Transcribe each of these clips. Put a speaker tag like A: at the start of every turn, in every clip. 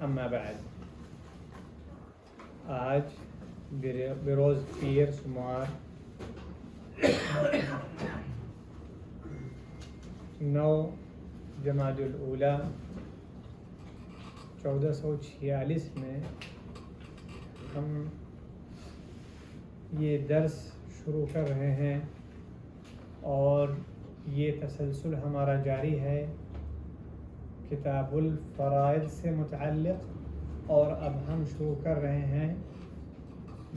A: अम्मा बाद, आज बरोज़ पीर शुमार 9 जमादुल ऊला 1446 में हम ये दर्स शुरू कर रहे हैं और ये तसलसल हमारा जारी है किताबुल फ़राइद से मुतअल्लिक़। और अब हम शुरू कर रहे हैं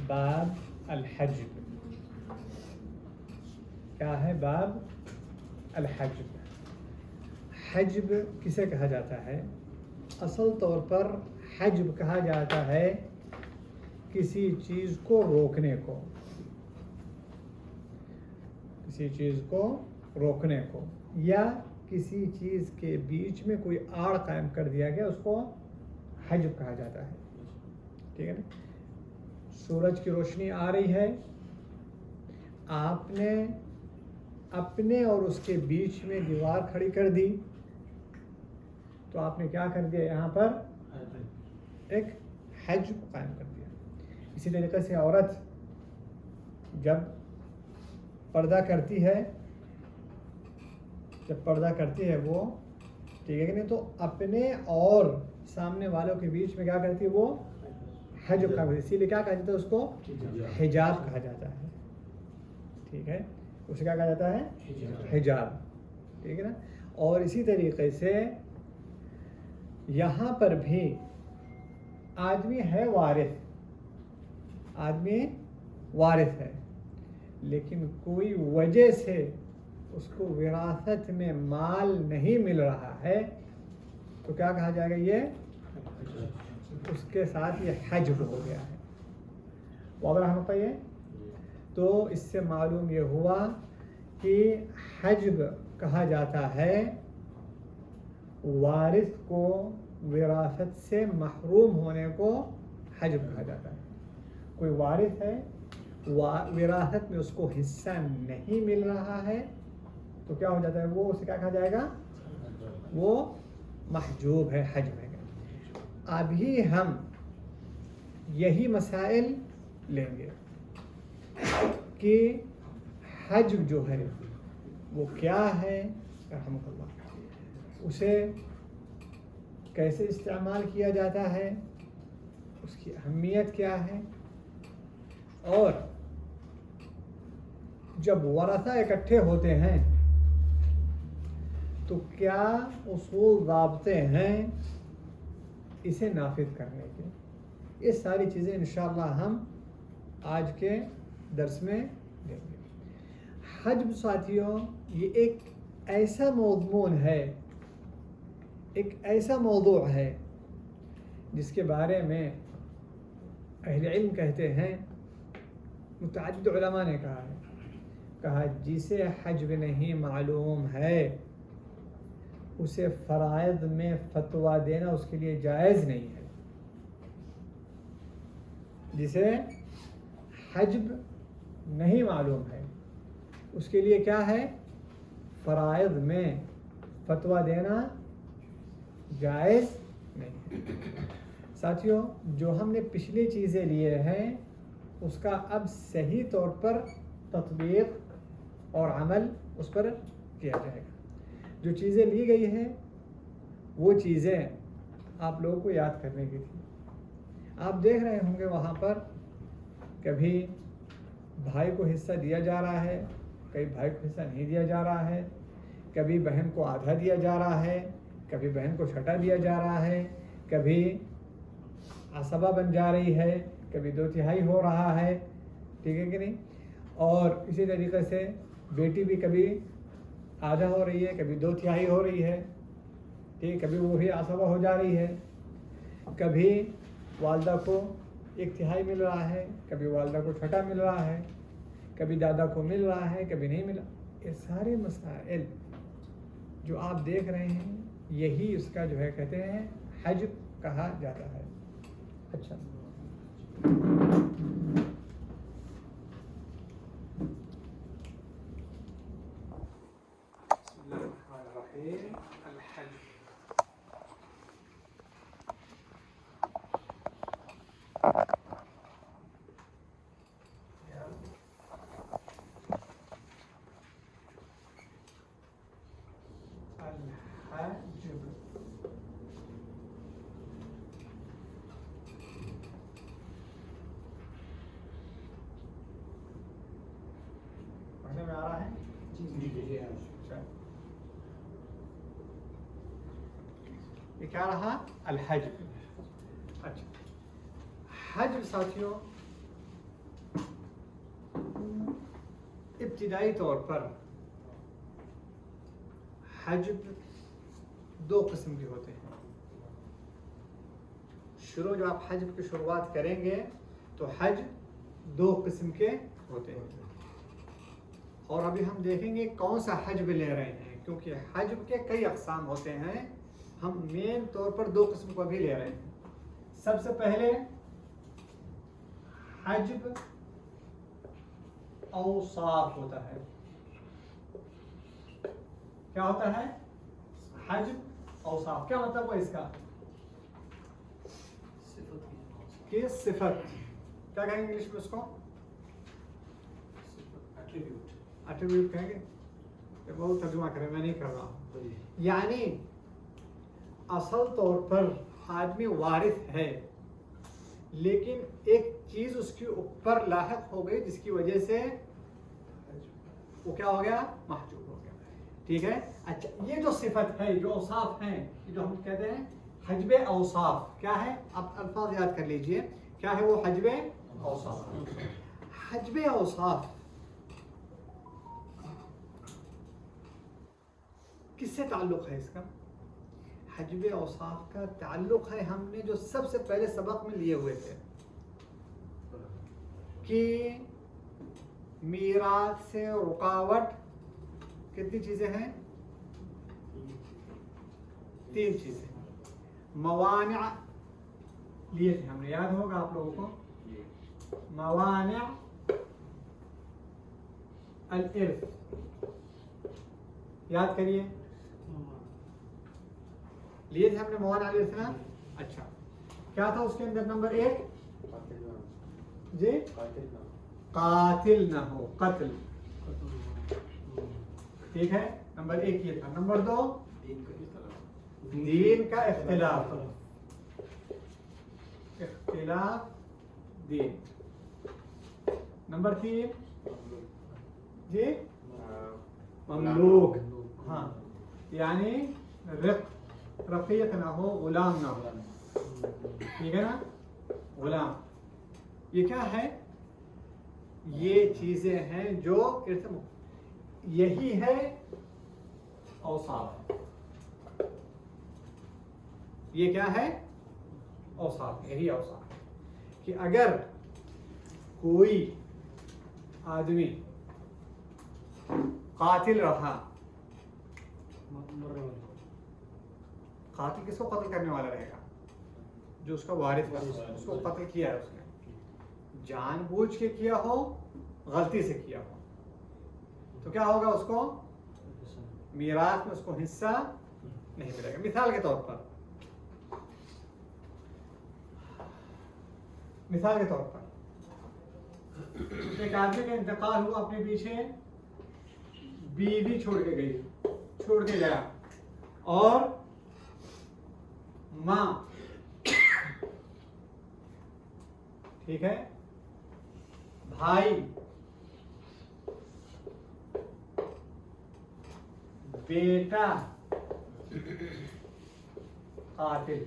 A: बाब अल-हज्ब। क्या है बाब अल-हज्ब? हज्ब किसे कहा जाता है? असल तौर पर हज्ब कहा जाता है किसी चीज़ को रोकने को, किसी चीज़ को रोकने को, या किसी चीज़ के बीच में कोई आड़ कायम कर दिया गया, उसको हज्ब कहा जाता है। ठीक है ना? सूरज की रोशनी आ रही है, आपने अपने और उसके बीच में दीवार खड़ी कर दी, तो आपने क्या कर दिया? यहाँ पर एक हज्ब कायम कर दिया। इसी तरीके से औरत जब पर्दा करती है, वो, ठीक है कि नहीं, तो अपने और सामने वालों के बीच में क्या करती है? वो हज्ब का, इसीलिए क्या कहा जाता है? उसको हिजाब कहा जाता है। ठीक है, उसे क्या कहा जाता है? हिजाब। ठीक है ना? और इसी तरीके से यहाँ पर भी आदमी है वारिस, आदमी वारिस है, लेकिन कोई वजह से उसको विरासत में माल नहीं मिल रहा है, तो क्या कहा जाएगा? ये उसके साथ ये हज्ब हो गया है। वाज़ेह होता है ये? तो इससे मालूम ये हुआ कि हज्ब कहा जाता है वारिस को विरासत से महरूम होने को हज्ब कहा जाता है। कोई वारिस है, विरासत में उसको हिस्सा नहीं मिल रहा है, तो क्या हो जाता है? वो उसे क्या कहा जाएगा? वो महजूब है, हज्ब है। अभी हम यही मसाइल लेंगे कि हज्ब जो है वो क्या है, रहमतुल्लाह, उसे कैसे इस्तेमाल किया जाता है, उसकी अहमियत क्या है, और जब वरसा इकट्ठे होते हैं तो क्या उसूल ज़ाब्ते हैं इसे नाफिज करने के। ये सारी चीज़ें इंशाअल्लाह हम आज के दर्स में देंगे। हज्ब साथियों, ये एक ऐसा मौज़ून है, एक ऐसा मौज़ू है जिसके बारे में अहले इल्म कहते हैं, मुतअद्दिद उलमा ने कहा जिसे हज्ब नहीं मालूम है उसे फ़राइज़ में फतवा देना उसके लिए जायज़ नहीं है। जिसे हज्ब नहीं मालूम है उसके लिए क्या है? फ़राइज़ में फतवा देना जायज़ नहीं है। साथियों, जो हमने पिछली चीज़ें लिए हैं उसका अब सही तौर पर तत्बीक़ और अमल उस पर किया जाएगा। जो चीज़ें ली गई हैं वो चीज़ें आप लोगों को याद करने की थी। आप देख रहे होंगे वहाँ पर कभी भाई को हिस्सा दिया जा रहा है, कभी भाई को हिस्सा नहीं दिया जा रहा है, कभी बहन को आधा दिया जा रहा है, कभी बहन को छठा दिया जा रहा है, कभी असबा बन जा रही है, कभी 2/3 हो रहा है। ठीक है कि नहीं? और इसी तरीके से बेटी भी कभी आधा हो रही है, कभी 2/3 हो रही है, ठीक, कभी वो भी आसवा हो जा रही है, कभी वालदा को 1/3 मिल रहा है, कभी वालदा को छठा मिल रहा है, कभी दादा को मिल रहा है, कभी नहीं मिला। ये सारे मसाइल जो आप देख रहे हैं यही उसका जो है कहते हैं हज्ब कहा जाता है। अच्छा, पढ़ने में आ रहा है? जी। अच्छा, ये क्या रहा? अल-हज्ब। अच्छा, हज्ब साथियों इब्तिदाई तौर पर हज्ब 2 किस्म के होते हैं। शुरू जब आप हज्ब की शुरुआत करेंगे तो हज्ब 2 किस्म के होते हैं, और अभी हम देखेंगे कौन सा हज्ब ले रहे हैं, क्योंकि हज्ब के कई अक़साम होते हैं। हम मेन तौर पर 2 किस्म को भी ले रहे हैं। सबसे पहले हज्ब औसाफ होता है। क्या होता है? हज्ब औसाफ। क्या मतलब है इसका? कि सिफत, क्या कहेंगे इंग्लिश में उसको? एट्रीब्यूट कहेंगे। तो बहुत तर्जुमा करें, मैं नहीं कर रहा हूँ। यानी असल तौर पर आदमी वारिस है, लेकिन एक चीज उसके ऊपर लाहक हो गई जिसकी वजह से वो क्या हो गया? महजूब हो गया। ठीक है। अच्छा, ये जो सिफत है, जो औसाफ हैं, ये जो हम कहते हैं हज्ब औसाफ, क्या है? आप अल्फाज याद कर लीजिए, क्या है वो हज्ब औसाफ? हज्ब औसाफ किससे ताल्लुक़ है इसका? हज्ब औसाफ का ताल्लुक़ है, हमने जो सबसे पहले सबक में लिए हुए थे कि मीराथ से रुकावट कितनी चीज़ें हैं? 3 चीज़ें। मवानिअ लिए थे हमने, याद होगा आप लोगों को। मवानिअ अल-इर्थ याद करिए, लिए थे हमने मवानिअ अल-इर्थ ना। अच्छा, क्या था उसके अंदर? नंबर 1 जी, कातिल ना हो, कत्ल। ठीक है, नंबर 1 ये था। नंबर 2 दीन का इख्तिलाफ, इख्तिलाफ दीन। नंबर 3 जी, ममलूक, हाँ, यानी रक़ीक़ ना हो, गुलाम ना हो। ठीक है ना, गुलाम। ये क्या है? ये चीजें हैं जो यही है औसाफ। ये क्या है? औसाफ, यही औसाफ है कि अगर कोई आदमी कातिल रहा, कातिल किसको कत्ल करने वाला रहेगा? जो उसका वारिस है, उसको कत्ल किया है उसने, जानबूझ के किया हो, गलती से किया हो, तो क्या होगा? उसको मीराथ में उसको हिस्सा नहीं मिलेगा। मिसाल के तौर पर, एक आदमी का इंतकाल हुआ, अपने पीछे बीवी छोड़ के गया, और माँ, ठीक है, भाई, बेटा, कातिल।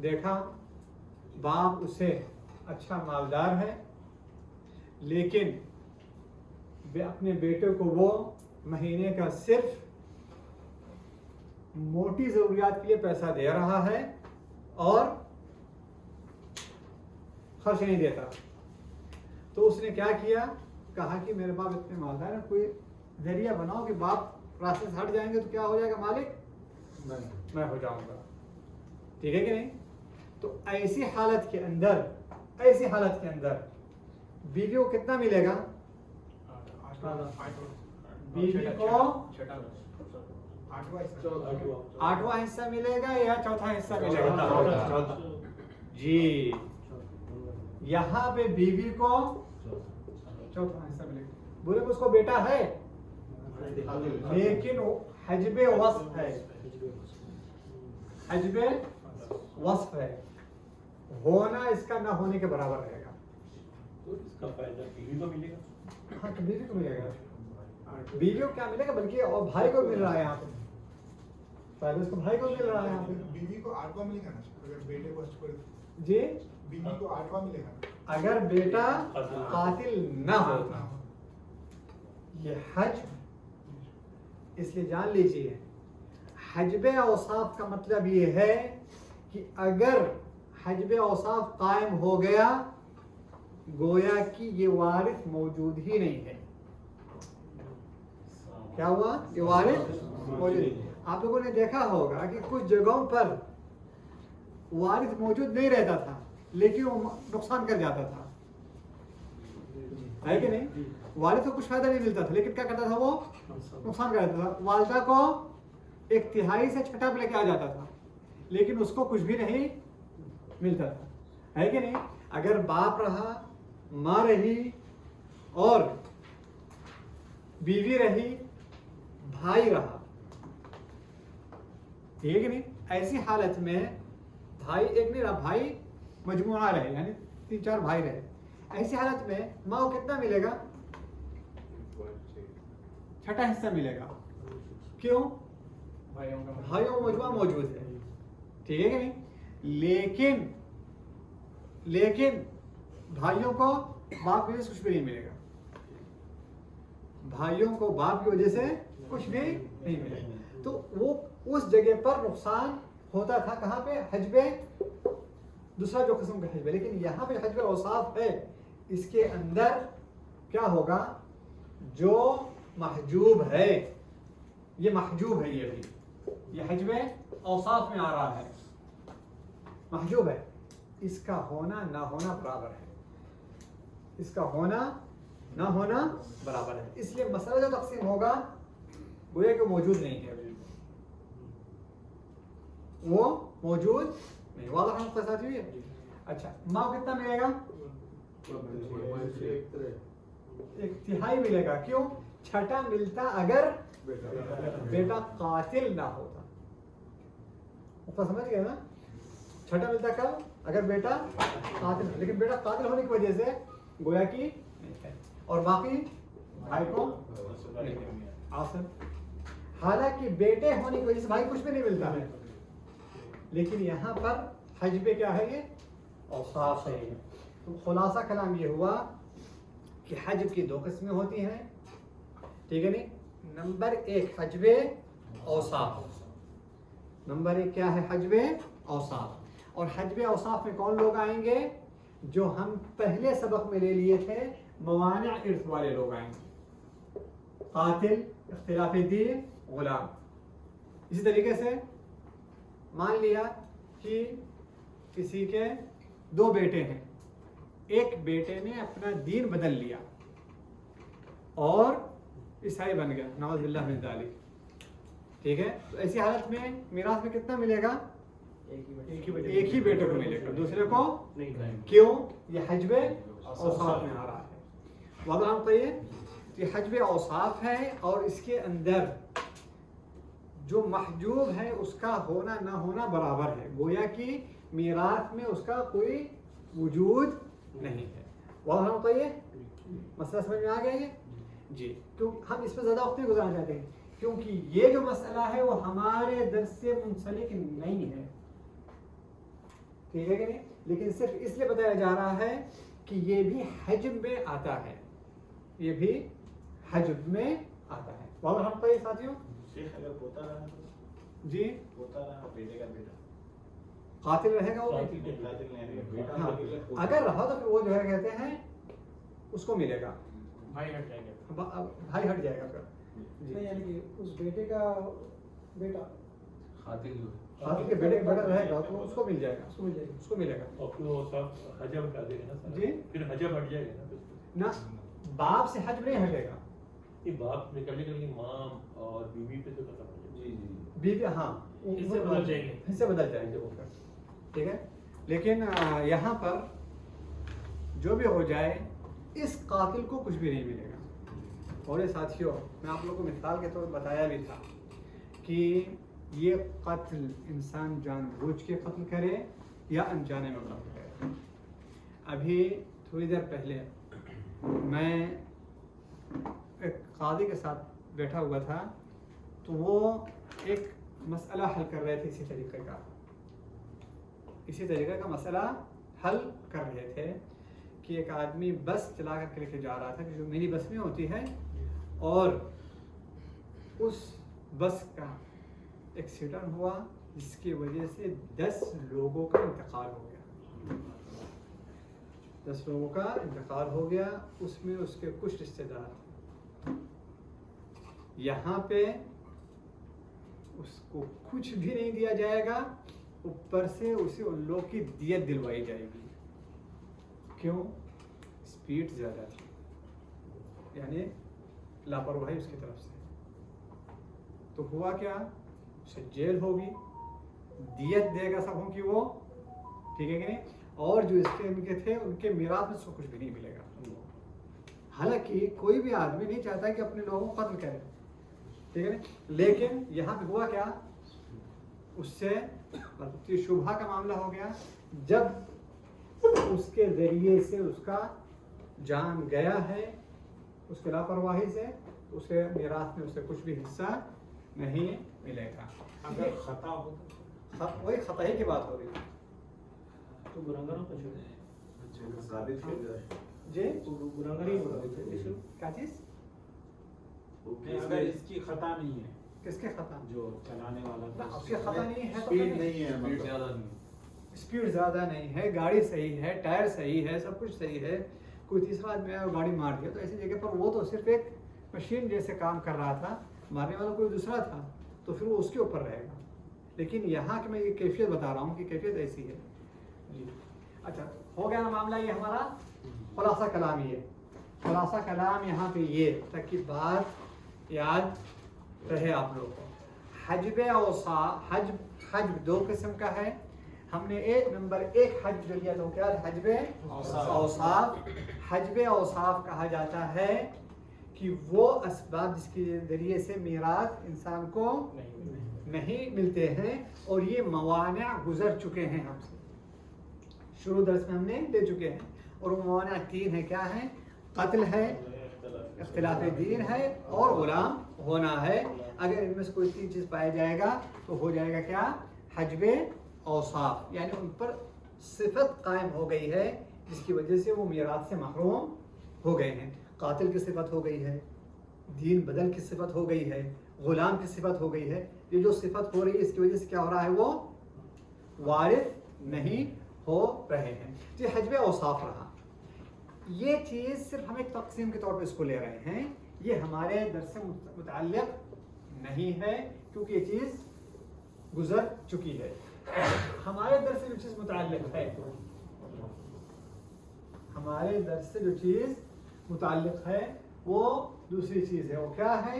A: देखा, बाप उसे अच्छा मालदार है, लेकिन वे अपने बेटे को वो महीने का सिर्फ मोटी ज़रूरियात के लिए पैसा दे रहा है और खर्च नहीं देता। तो उसने क्या किया, कहा कि मेरे बाप इतने मालदार हैं, कोई जरिया बनाओ कि बाप रास्ते से हट जाएंगे तो क्या हो जाएगा, मालिक मैं हो जाऊंगा। ठीक है कि नहीं? तो ऐसी हालत के अंदर बीवी को कितना मिलेगा? बीवी को 8वां हिस्सा मिलेगा या चौथा हिस्सा मिलेगा? जी, यहाँ पे बीवी को चौथा हिस्सा मिलेगा। बोले उसको बेटा है, लेकिन हजबे वस्फ है, हजबे वस्फ है, होना इसका ना होने के बराबर रहेगा।
B: तो इसका फायदा बीवी को मिलेगा।
A: हाँ, तो बीवी को मिलेगा। बीवी को क्या मिलेगा, बल्कि और भाई को मिल रहा है यहाँ पे, पहले उसको भाई को मिल रहा है यहाँ पे।
C: बीवी को 8वां मिलेगा ना, अगर बेटे को
A: जी,
C: बीवी को 8वां मिलेगा ना,
A: अगर बेटा कातिल ना होता। ये हज, इसलिए जान लीजिए, हजबे औसाफ का मतलब ये है कि अगर हजबे औसाफ कायम हो गया, गोया कि ये वारिस मौजूद ही नहीं है। क्या हुआ? ये वारिस मौजूद। आप लोगों ने देखा होगा कि कुछ जगहों पर वारिस मौजूद नहीं रहता था, लेकिन वो नुकसान कर जाता था, है कि नहीं? वालिद को कुछ फायदा नहीं मिलता था, लेकिन क्या करता था, वो नुकसान कर देता था। वालिदा को 1/3 से छठा पे लेके आ जाता था, लेकिन उसको कुछ भी नहीं मिलता था, है कि नहीं? अगर बाप रहा, माँ रही और बीवी रही, भाई रहा, ठीक है कि नहीं? ऐसी हालत में भाई एक नहीं रहा, भाई मजमूआ रहे, यानी 3-4 भाई रहे। ऐसी हालत में माँ को कितना मिलेगा? छठा हिस्सा मिलेगा। क्यों? भाइयों का मजमूआ मौजूद है, ठीक है कि नहीं? लेकिन भाइयों को बाप की वजह से कुछ भी नहीं मिलेगा। भाइयों को बाप की वजह से कुछ भी नहीं मिलेगा। तो वो उस जगह पर नुकसान होता था, कहाँ पे? हजबे, दूसरा जो किस्म का हजबे। लेकिन यहाँ पे हजबे औसाफ है, इसके अंदर क्या होगा? जो महजूब है, ये महजूब है, ये भी ये हजबे औसाफ में आ रहा है, महजूब है, इसका होना ना होना बराबर है, इसका होना ना होना बराबर है। इसलिए मसला जो तकसीम होगा गोया कि मौजूद नहीं है, वो मौजूद नहीं। वाला हम के साथ हुई है। अच्छा, माँ को कितना मिलेगा? 1/3 मिलेगा। क्यों? छठा मिलता अगर बेटा कातिल ना होता। तो समझ गए ना? छठा मिलता कब? अगर बेटा कातिल, लेकिन बेटा कातिल होने की वजह से गोया की नहीं है, और बाकी भाई को आसन। हालांकि बेटे होने की वजह से भाई कुछ भी नहीं मिलता है, लेकिन यहाँ पर हजबे क्या है? ये औसाफ है। तो खुलासा कलाम ये हुआ कि हज की 2 किस्में होती हैं, ठीक है नहीं? नंबर 1 हजबे औसाफ। नंबर 1 क्या है? हजबे औसाफ। और हजबे औसाफ में कौन लोग आएंगे? जो हम पहले सबक में ले लिए थे, मवानिअ इर्थ वाले लोग आएंगे, कातिल, इख्तिलाफ दीन, गुलाम। इसी तरीके से मान लिया कि किसी के 2 बेटे हैं, एक बेटे ने अपना दीन बदल लिया और ईसाई बन गया, नवाज बिल्लाह मिन ज़ालिक, ठीक है? तो ऐसी हालत में मिरास में कितना मिलेगा? एक ही बेटे को मिलेगा, दूसरे को नहीं। क्यों? ये हजबे औसाफ में आ रहा है। वादा हम कहिए, ये हजबे औसाफ है और इसके अंदर जो महजूब है उसका होना ना होना बराबर है, गोया कि मीराथ में उसका कोई वजूद नहीं है। वादा हम कहिए, मसला समझ में आ गया ये जी? तो हम इस पर ज़्यादा वक्त नहीं गुजारना चाहते हैं, क्योंकि ये जो मसला है वो हमारे दर्स से मुंसलिक नहीं है, ठीक है कि नहीं? लेकिन सिर्फ इसलिए बताया जा रहा है कि ये भी हज्ब में आता है, ये भी हज्ब में आता है। वाह हम तो ये साथियों
B: शेख अगर पोता रहा तो
A: जी
B: पोता रहा बेटे का बेटा
A: कातिल रहेगा वो
B: कातिल नहीं रहेगा, बेटा
A: हाँ,
B: पोता।
A: अगर रहा तो फिर वो जो है कहते हैं उसको मिलेगा,
B: भाई हट जाएगा।
A: भाई हट जाएगा फिर
D: नहीं, यानी कि उस बेटे का बेटा
A: कातिल के बेटे का बेटा रहेगा तो उसको मिल जाएगा,
D: उसको मिल जाएगी।
A: उसको मिलेगा
B: और फिर वो सब हजब हटा देगा ना सारा।
A: जी।
B: फिर हजब हट जाएगा ना फिर।
A: ना, बाप से हज नहीं हटेगा,
B: ये बाप निकलने के लिए माँ और बीवी पे तो खत्म हो जाएगा। जी।
A: बीवी हाँ
B: हिस्से बदल जाएंगे।
A: हिस्से बदल जाएंगे वो फिर, ठीक है। लेकिन यहाँ पर जो भी हो जाए इस कातिल को कुछ भी नहीं मिलेगा। और ये साथियों मैं आप लोगों को मिसाल के तौर पर बताया भी था कि ये कत्ल इंसान जानबूझ के कत्ल करे या अनजाने में कत्ल करे। अभी थोड़ी देर पहले मैं एक कादी के साथ बैठा हुआ था तो वो एक मसला हल कर रहे थे, इसी तरीके का मसला हल कर रहे थे कि एक आदमी बस चला कर लेके जा रहा था जो मिनी बस में होती है, और उस बस का एक्सीडेंट हुआ जिसकी वजह से 10 लोगों का इंतकाल हो गया। 10 लोगों का इंतकाल हो गया, उसमें उसके कुछ रिश्तेदार। यहाँ पे उसको कुछ भी नहीं दिया जाएगा, ऊपर से उसे उन लोग की दियत दिलवाई जाएगी। क्यों? स्पीड ज़्यादा थी, यानी लापरवाही उसकी तरफ से। तो हुआ क्या, उसे जेल होगी, दियत देगा सबों की वो, ठीक है कि नहीं, और जो इसके इनके थे उनके मीराथ में उसको कुछ भी नहीं मिलेगा। हालांकि कोई भी आदमी नहीं चाहता कि अपने लोगों को कत्ल करे, ठीक है ना, लेकिन यहाँ पे हुआ क्या, उससे शुभा का मामला हो गया। जब उसके जरिए से उसका जान गया है उसके लापरवाही से, उसके मीराथ में उसे कुछ भी हिस्सा नहीं मिलेगा।
B: अगर खता हो
A: वही खता ही की बात हो रही है
B: तो गुनाहगारों का साबित हो जाए
A: जी।
B: तो गुनाहगार ही होगा।
A: क्या चीज?
B: अगर इसकी खता नहीं है,
A: किसके खता?
B: जो चलाने वाला
A: ना, उसके खता नहीं है तो
B: स्पीड
A: फिर
B: नहीं है,
E: स्पीड ज्यादा नहीं,
A: स्पीड ज़्यादा नहीं है, गाड़ी सही है, टायर सही है, सब कुछ सही है, कोई तीसरा आदमी आया और गाड़ी मार दिया, तो ऐसी जगह पर वो तो सिर्फ एक मशीन जैसे काम कर रहा था, मारने वाला कोई दूसरा था, तो फिर वो उसके ऊपर रहेगा। लेकिन यहाँ की मैं ये कैफियत बता रहा हूँ कि कैफियत ऐसी है जी। अच्छा, हो गया ना मामला ये हमारा। खुलासा कलाम ये, खुलासा कलाम यहाँ पे ये ताकि बात याद रहे आप लोगों को। हजब औसाफ, हजब 2 किस्म का है। हमने नंबर 1 हज जो लिया तो क्या हजब औसाफ। हजब औसाफ कहा जाता है कि वो असबाब जिसके जरिए से मीराथ इंसान को नहीं मिलते हैं, और ये मवाना गुजर चुके हैं हमसे, शुरू दर्स में हमने ले चुके हैं। और वो मवाना 3 है, क्या है? कत्ल है, इख्तिलाफ दीन है, और गुलाम होना है। अगर इनमें से कोई 3 चीज़ पाया जाएगा तो हो जाएगा क्या? हजब औसाफ, यानी उन पर सिफत कायम हो गई है जिसकी वजह से वो मीराथ से महरूम हो गए हैं। कातिल की सिफत हो गई है, दीन बदल की सिफत हो गई है, गुलाम की सिफत हो गई है। ये जो सिफत हो रही है इसकी वजह से क्या हो रहा है, वो वारिस नहीं हो रहे हैं। तो हजब औसाफ रहा। ये चीज़ सिर्फ हम एक तकसीम के तौर पे इसको ले रहे हैं, ये हमारे दर्स से मुताल्लिक़ नहीं है क्योंकि ये चीज़ गुजर चुकी है। हमारे दर्स से जो चीज़ मुताल्लिक़ है, हमारे दर्स से जो चीज़ मुताल्लिक़ है वो दूसरी चीज़ है। वो क्या है?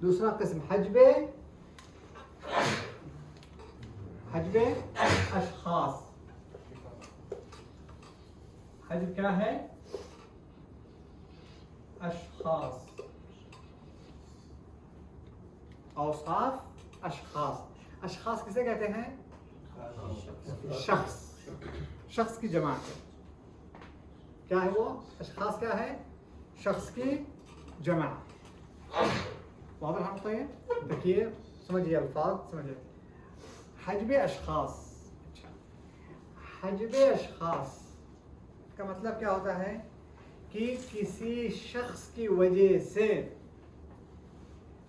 A: दूसरा किस्म हजब अशखास। हजब क्या है? अशखास। औसाफ अशखास। अशखास किसे कहते हैं? शख्स की जमात है। क्या है वो? अशखास क्या है? शख्स की जमात। वाज़ेह हम तो ये देखिए, समझिए अल्फाज समझिए। हजब अशखास। अच्छा, हजब अशखास का मतलब क्या होता है कि किसी शख्स की वजह से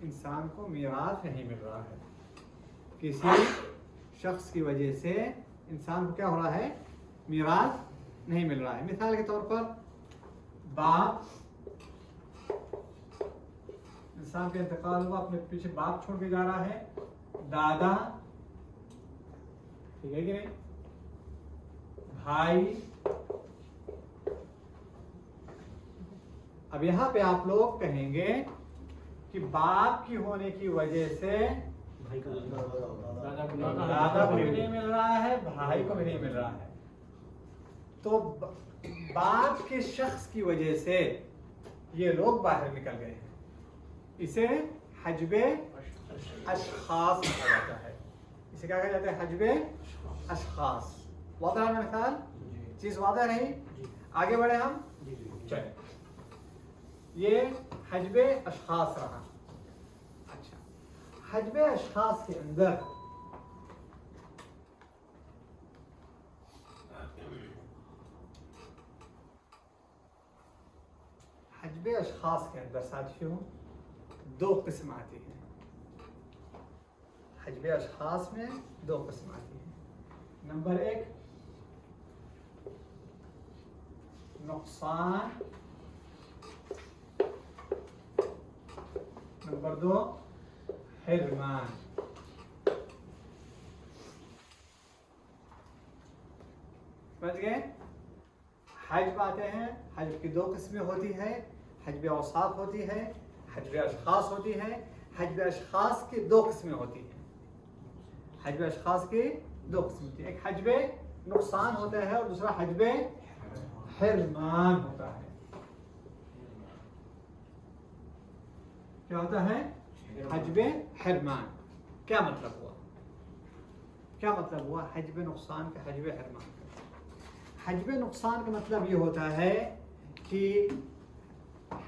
A: इंसान को मीराथ नहीं मिल रहा है। किसी शख्स की वजह से इंसान को क्या हो रहा है, मीराथ नहीं मिल रहा है। मिसाल के तौर पर बाप, इंसान का इंतकाल हुआ, अपने पीछे बाप छोड़ के जा रहा है, दादा, ठीक है कि नहीं, भाई। अब यहां पे आप लोग कहेंगे कि बाप की होने की वजह से दादा को भी नहीं मिल रहा है, भाई को भी नहीं मिल रहा है, तो बाप के शख्स की वजह से ये लोग बाहर निकल गए हैं। इसे हजबे अशखास कहा जाता है। इसे क्या कहा जाता है, हजबे अशखास। वादा है मिसाल, चीज वादा नहीं, आगे बढ़े हम, चले। ये हजबे अशखास रहा। अच्छा, हजबे अशखास के अंदर हजबे अशखास के अंदर साथियों दो किस्म आती हैं। हजबे अशखास में दो किस्म आती हैं। नंबर एक, नुकसान। नंबर दो, हिरमान। समझ गए? हजब आते हैं, हजब की दो किस्में होती है, हजब औसाफ होती है, हजब अशखास होती है। हजब अशखास की दो किस्में होती हैं। हजब अशखास की दो किस्में होती है, एक हजब नुकसान होता है और दूसरा हजब हिरमान होता है। क्या होता है? हजब हिरमान। क्या मतलब हुआ? क्या मतलब हुआ हजब नुकसान का, हजब हिरमान का? हजब नुकसान का मतलब ये होता है कि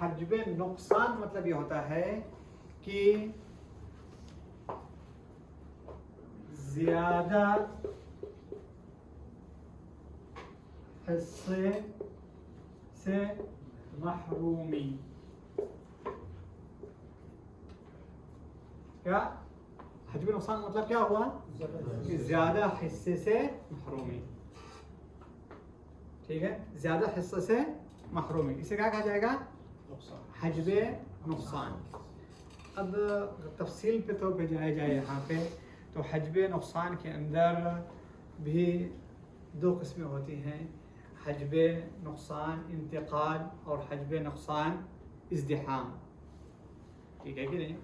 A: हजब नुकसान मतलब ये होता है कि ज्यादा हिस्से से महरूमी। क्या हजब नुकसान मतलब क्या हुआ कि ज्यादा हिस्से से महरूमी। ठीक है, ज्यादा हिस्से से महरूमी, इसे क्या कहा जाएगा? हजब नुकसान। अब तफसील पे तो जाया जाए यहाँ पे, तो हजब नुकसान के अंदर भी दो किस्में होती हैं, हजब नुकसान इंतकाल और हजब नुकसान इज़्दिहाम। ठीक है कि नहीं?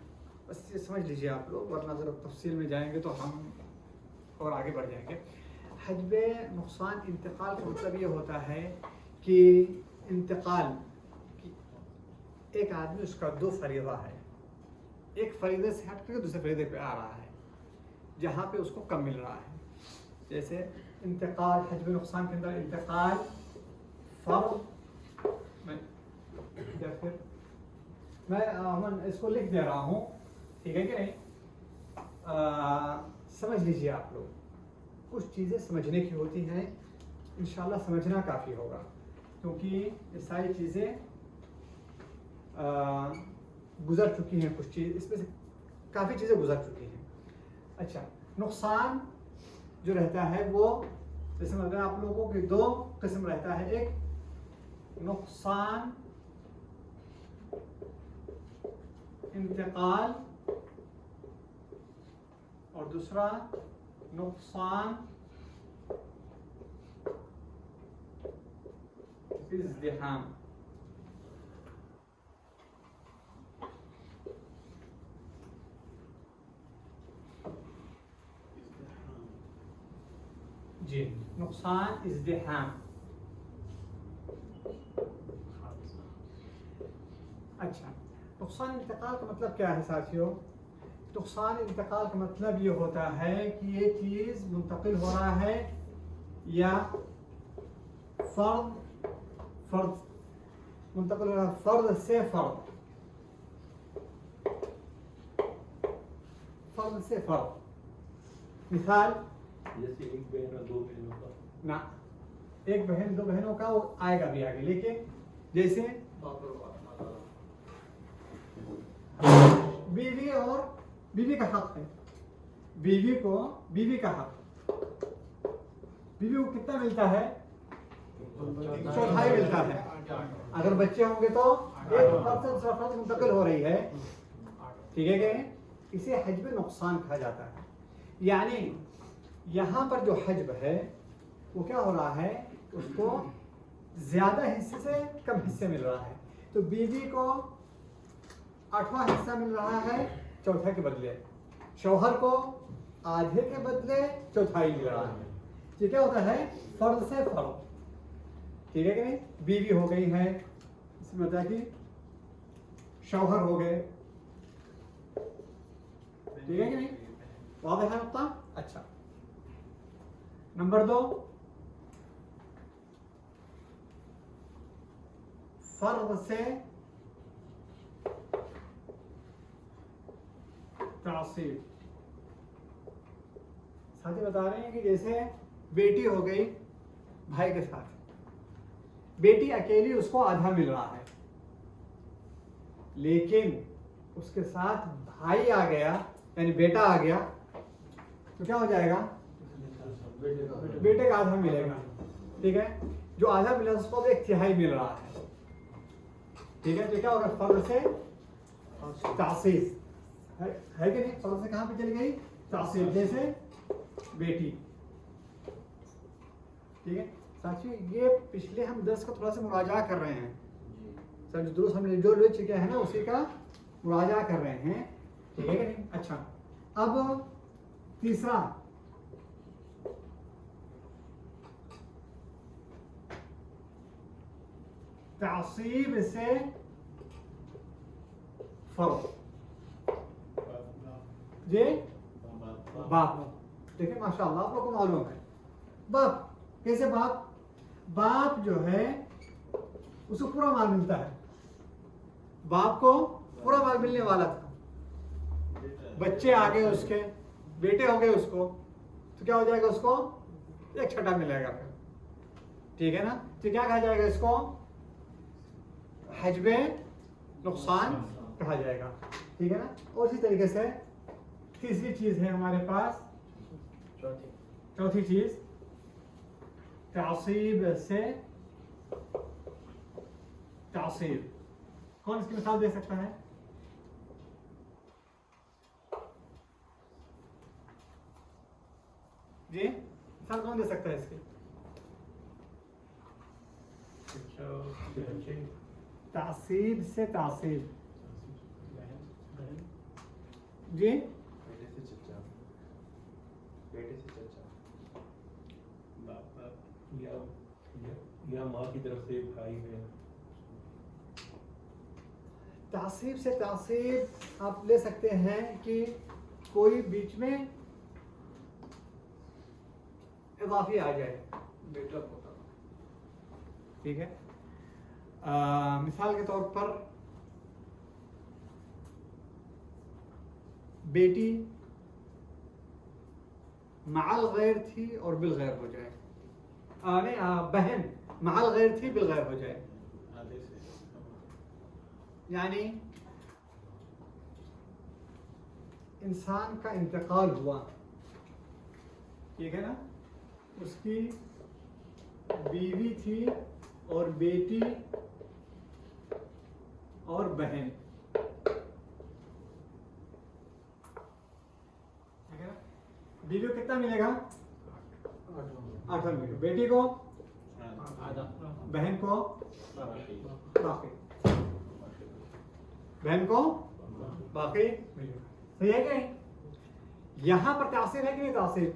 A: बस ये समझ लीजिए आप लोग, वरना ज़रा तफसील में जाएंगे तो हम और आगे बढ़ जाएंगे। हजब नुकसान इंतकाल का मतलब ये होता है कि इंतकाल, एक आदमी उसका दो फरीदा है, एक फरीदे से हट कर दूसरे फरीदे पे आ रहा है जहाँ पे उसको कम मिल रहा है। जैसे इंतकाल, हजब नुकसान के अंदर इंतकाल फर्द में, या फिर मैं इसको लिख दे रहा हूँ, ठीक है कि नहीं? समझ लीजिए आप लोग, कुछ चीज़ें समझने की होती हैं, इंशाल्लाह समझना काफ़ी होगा, क्योंकि ये सारी चीज़ें गुजर चुकी हैं। कुछ चीज़ इसमें से काफ़ी चीज़ें गुजर चुकी हैं। अच्छा, नुकसान जो रहता है वो, जैसे मतलब आप लोगों के दो किस्म रहता है, एक नुकसान इंतकाल और दूसरा नुकसान इज़्दिहाम। जी, नुकसान इज़्दिहाम। अच्छा, नुकसान इंतकाल का मतलब क्या है साथियों? नुकसान इंतकाल का मतलब ये होता है कि ये चीज़ मुंतकिल हो रहा है, या फर्द मुंतकिल हो रहा है, फर्द से फर्द, फर्द से फर्द। मिसाल
B: जैसे एक बहन और दो बहनों का
A: ना, एक बहन दो बहनों का वो आएगा भी आगे, लेकिन जैसे बीवी और बीवी का हक है, बीवी का हक, बीवी को कितना मिलता है? चौथाई मिलता है। अगर बच्चे होंगे तो एक फर्ज मुंतकिल हो रही है, ठीक है क्या? इसे हज्ब नुकसान कहा जाता है। यानी यहाँ पर जो हज्ब है वो क्या हो रहा है, उसको ज्यादा हिस्से से कम हिस्से मिल रहा है। तो बीवी को 8वां हिस्सा मिल रहा है चौथा के बदले, शौहर को आधे के बदले चौथाई मिल रहा है। ये क्या होता है? फर्ज से फर्ज, ठीक है कि नहीं? बीवी हो गई है, इसमें होता है कि शौहर हो गए, ठीक है कि नहीं? वाज़ेह है नुक्ता? अच्छा, नंबर 2, फर्ज से तासीब। साथी बता रहे हैं कि जैसे बेटी हो गई भाई के साथ, बेटी अकेली उसको आधा मिल रहा है, लेकिन उसके साथ भाई आ गया यानी बेटा आ गया तो क्या हो जाएगा? बेटे का आधा मिलेगा, ठीक है? जो आधा मिला उसको 1/3 मिल रहा है, ठीक है? तो क्या होगा? फर्ज से तासीब है कि नहीं? फर्ज से कहां पे चली गई? तासीब। जैसे बेटी, ठीक है साथियों? ये पिछले हम 10 का थोड़ा सा मुराजा कर रहे हैं, सर जो दुरुस्त हमने जो ले चुके हैं ना उसी का मुराजा कर रहे हैं, ठीक है कि नहीं? अच्छा, अब तीसरा, तासीब से फर्ज। ये बाप, देखिए माशाअल्लाह आप लोग को मालूम है बाप कैसे? बाप जो है उसको पूरा माल मिलता है, बाप को पूरा माल मिलने वाला था, बच्चे आ गए उसके, बेटे हो गए उसको, तो क्या हो जाएगा? उसको 1/6 मिलेगा, ठीक है ना? तो क्या कहा जाएगा? इसको हज्बे नुकसान कहा जाएगा, ठीक है ना? और इसी तरीके से तीसरी चीज है हमारे पास, चौथी चीज, तासीब से तासीब। कौन इसकी मिसाल दे सकता है? जी, मिसाल कौन दे सकता है इसकी? तासीब से तासीब जी,
B: बेटे से चचा, बेटे से चचा, या माँ की तरफ से भाई है।
A: तासीब से तासीब आप ले सकते हैं कि कोई बीच में इजाफी आ जाए, बेटा होता, ठीक है? मिसाल के तौर पर बेटी माल गैर थी और बिल गैर हो जाए, नहीं बहन माल गैर थी बिल गैर हो जाए, यानी इंसान का इंतकाल हुआ, ठीक है ना? उसकी बीवी थी और बेटी और बहन, ठीक है ना? बीवी को कितना मिलेगा? 8 मिलेगा, बेटी को आधा, बहन को बाकी, बहन को बाकी मिलेगा। सही है क्या? यहां पर तासीर है कि नहीं? तासीर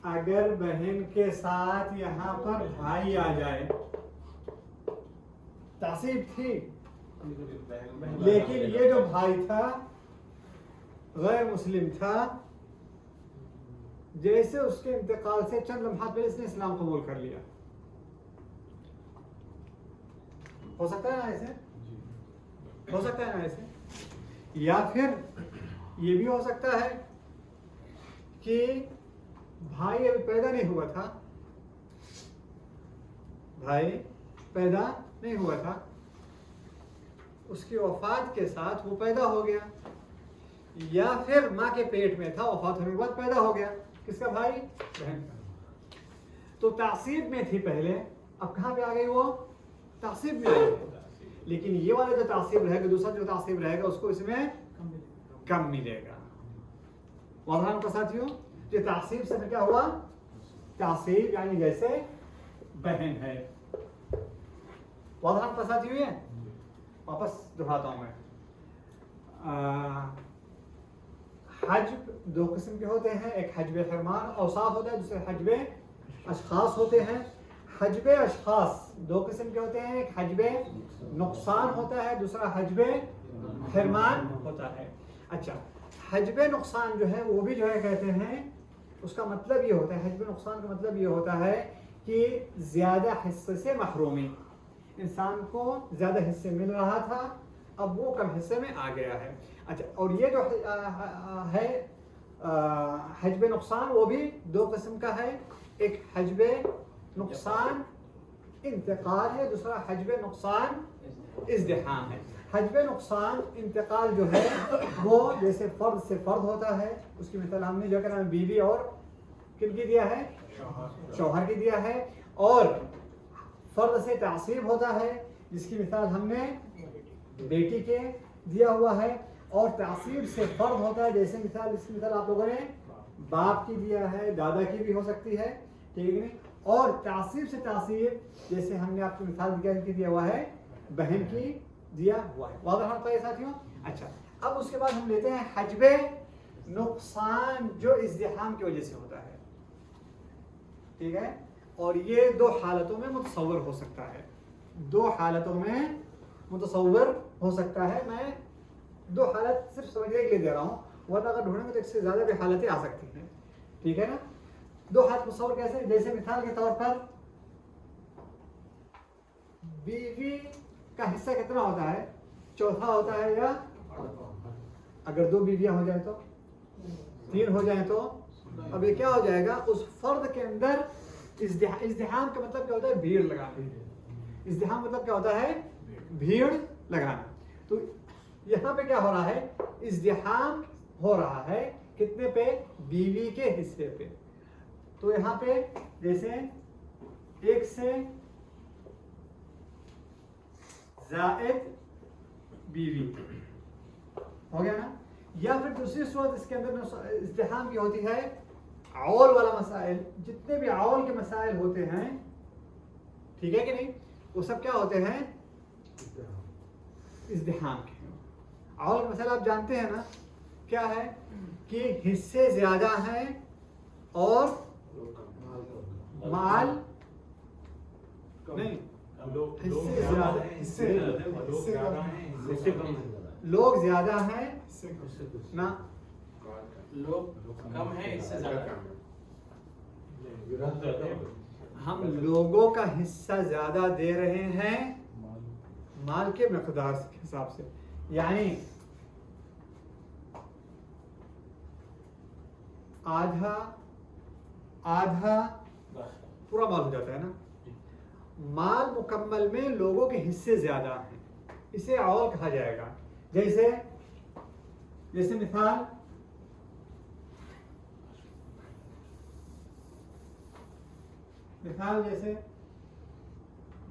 A: अगर बहन के साथ यहां पर भाई आ जाए, तासीर थी, लेकिन ये जो भाई था गैर मुस्लिम था, जैसे उसके इंतकाल से चंद लम्हा पहले इसने इस्लाम कबूल कर लिया। हो सकता है ना ऐसे? हो सकता है ना ऐसे? या फिर ये भी हो सकता है कि भाई अभी पैदा नहीं हुआ था, भाई पैदा नहीं हुआ था, उसकी वफात के साथ वो पैदा हो गया, या फिर माँ के पेट में था, वफात होने के बाद पैदा हो गया। किसका भाई? बहन का। तो तासीब में थी पहले, अब कहाँ पे आ गई वो? तासीब में आई है। लेकिन ये वाला जो तासीब रहेगा, दूसरा जो तासीब रहेगा, उसको इसमें कम मिलेगा। वाज़ह का साथियों, ये तासीब से क्या हुआ? तासीब यानी जैसे बहन है। वाज़ह का साथियों, ये वापस दोहराता हूँ मैं। हज्ब दो किस्म के होते हैं, एक हज्ब फरमान औसाफ होता है, दूसरे हज्ब अशखास होते हैं। हज्ब अशखास दो किस्म के होते हैं, एक हज्ब नुकसान होता है, दूसरा हज्ब फरमान होता है। अच्छा, हज्ब नुकसान जो है वो भी जो है कहते हैं, उसका मतलब ये होता है, हज्ब नुकसान का मतलब ये होता है कि ज़्यादा हिस्से से महरूमी, इंसान को ज़्यादा हिस्से मिल रहा था, अब वो कम हिस्से में आ गया है। अच्छा, और ये जो है हज्ब नुकसान, वो भी दो किस्म का है, एक हज्ब नुकसान इंतकाल है, दूसरा हज्ब नुकसान इज़्दिहाम है। हज्ब नुकसान इंतकाल जो है वो जैसे फ़र्द से फ़र्द होता है, उसकी मिसाल हमने जो कहना बीवी और किन की दिया है? शौहर की दिया है। और फ़र्द से तासीब होता है, जिसकी मिसाल हमने बेटी के दिया हुआ है। और तासीब से फ़र्द होता है, जैसे मिसाल, इसकी मिसाल आप लोगों ने बाप की दिया है, दादा की भी हो सकती है, ठीक है नहीं? और तासीब से तासीब जैसे हमने आपको मिसाल दिया हुआ है, बहन की दिया हुआ है। वाज़ह है साथियों? अच्छा, अब उसके बाद हम लेते हैं हज्ब नुकसान जो इज़्दिहाम की वजह से होता है, ठीक है? और ये दो हालतों में मुतसव्वर हो सकता है, दो हालतों में मुतसव्वर हो सकता है। मैं दो हालत सिर्फ समझने के लिए दे रहा हूँ, वरना अगर ढूंढेंगे तो इससे ज़्यादा भी हालतें आ सकती हैं, ठीक है ना? दो हालत मुतसव्वर कैसे? जैसे मिसाल के तौर पर बीवी का हिस्सा कितना होता है? चौथा होता है, या अगर दो बीवियां हो जाए तो, तीन हो जाए तो, अब ये क्या हो जाएगा? उस फर्द के अंदर इज़्दिहाम का मतलब क्या होता है? भीड़ लगाना। इज़्दिहाम मतलब क्या होता है? भीड़ लगाना। तो यहाँ पे क्या हो रहा है? इज़्दिहाम हो रहा है कितने पे? बीवी के हिस्से पे। तो यहाँ पे जैसे एक से ज़ायद बीवी हो गया ना? या फिर दूसरी सूरत इसके अंदर इज़्दिहाम की होती है औल वाला मसाइल, जितने भी औल के मसाइल होते हैं, ठीक है कि नहीं, वो सब क्या होते हैं? इज़्दिहाम के। औल के मसाइल आप जानते हैं ना, क्या है? कि हिस्से ज्यादा हैं और माल नहीं, हिस्से ज्यादा हैं, लोग ज्यादा हैं ना,
B: लोग कम है, इससे ज्यादा
A: हम लोगों का हिस्सा ज्यादा दे रहे हैं माल के मकदार के हिसाब से। यानी आधा आधा पूरा माल हो जाता है ना, माल मुकम्मल में लोगों के हिस्से ज्यादा हैं, इसे औल कहा जाएगा। जैसे जैसे मिसाल जैसे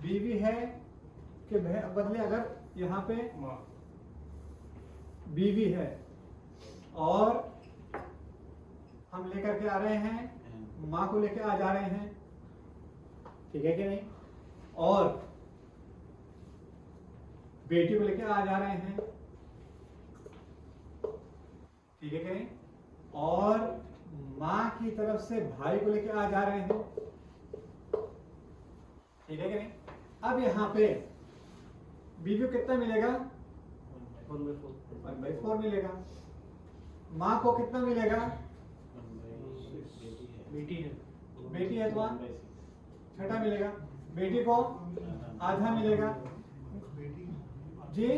A: बीवी है कि बदले अगर यहाँ पे बीवी है और हम लेकर के आ रहे हैं, माँ को लेकर आ जा रहे हैं, ठीक है कि नहीं, और बेटी को लेकर आ जा रहे हैं, ठीक है कि नहीं, और माँ की तरफ से भाई को लेकर आ जा रहे हैं, ठीक है कि नहीं। अब यहाँ पे बीवी को कितना मिलेगा? 1/4 मिलेगा। माँ को कितना मिलेगा? बेटी है तो छठा मिलेगा। बेटी को आधा मिलेगा जी,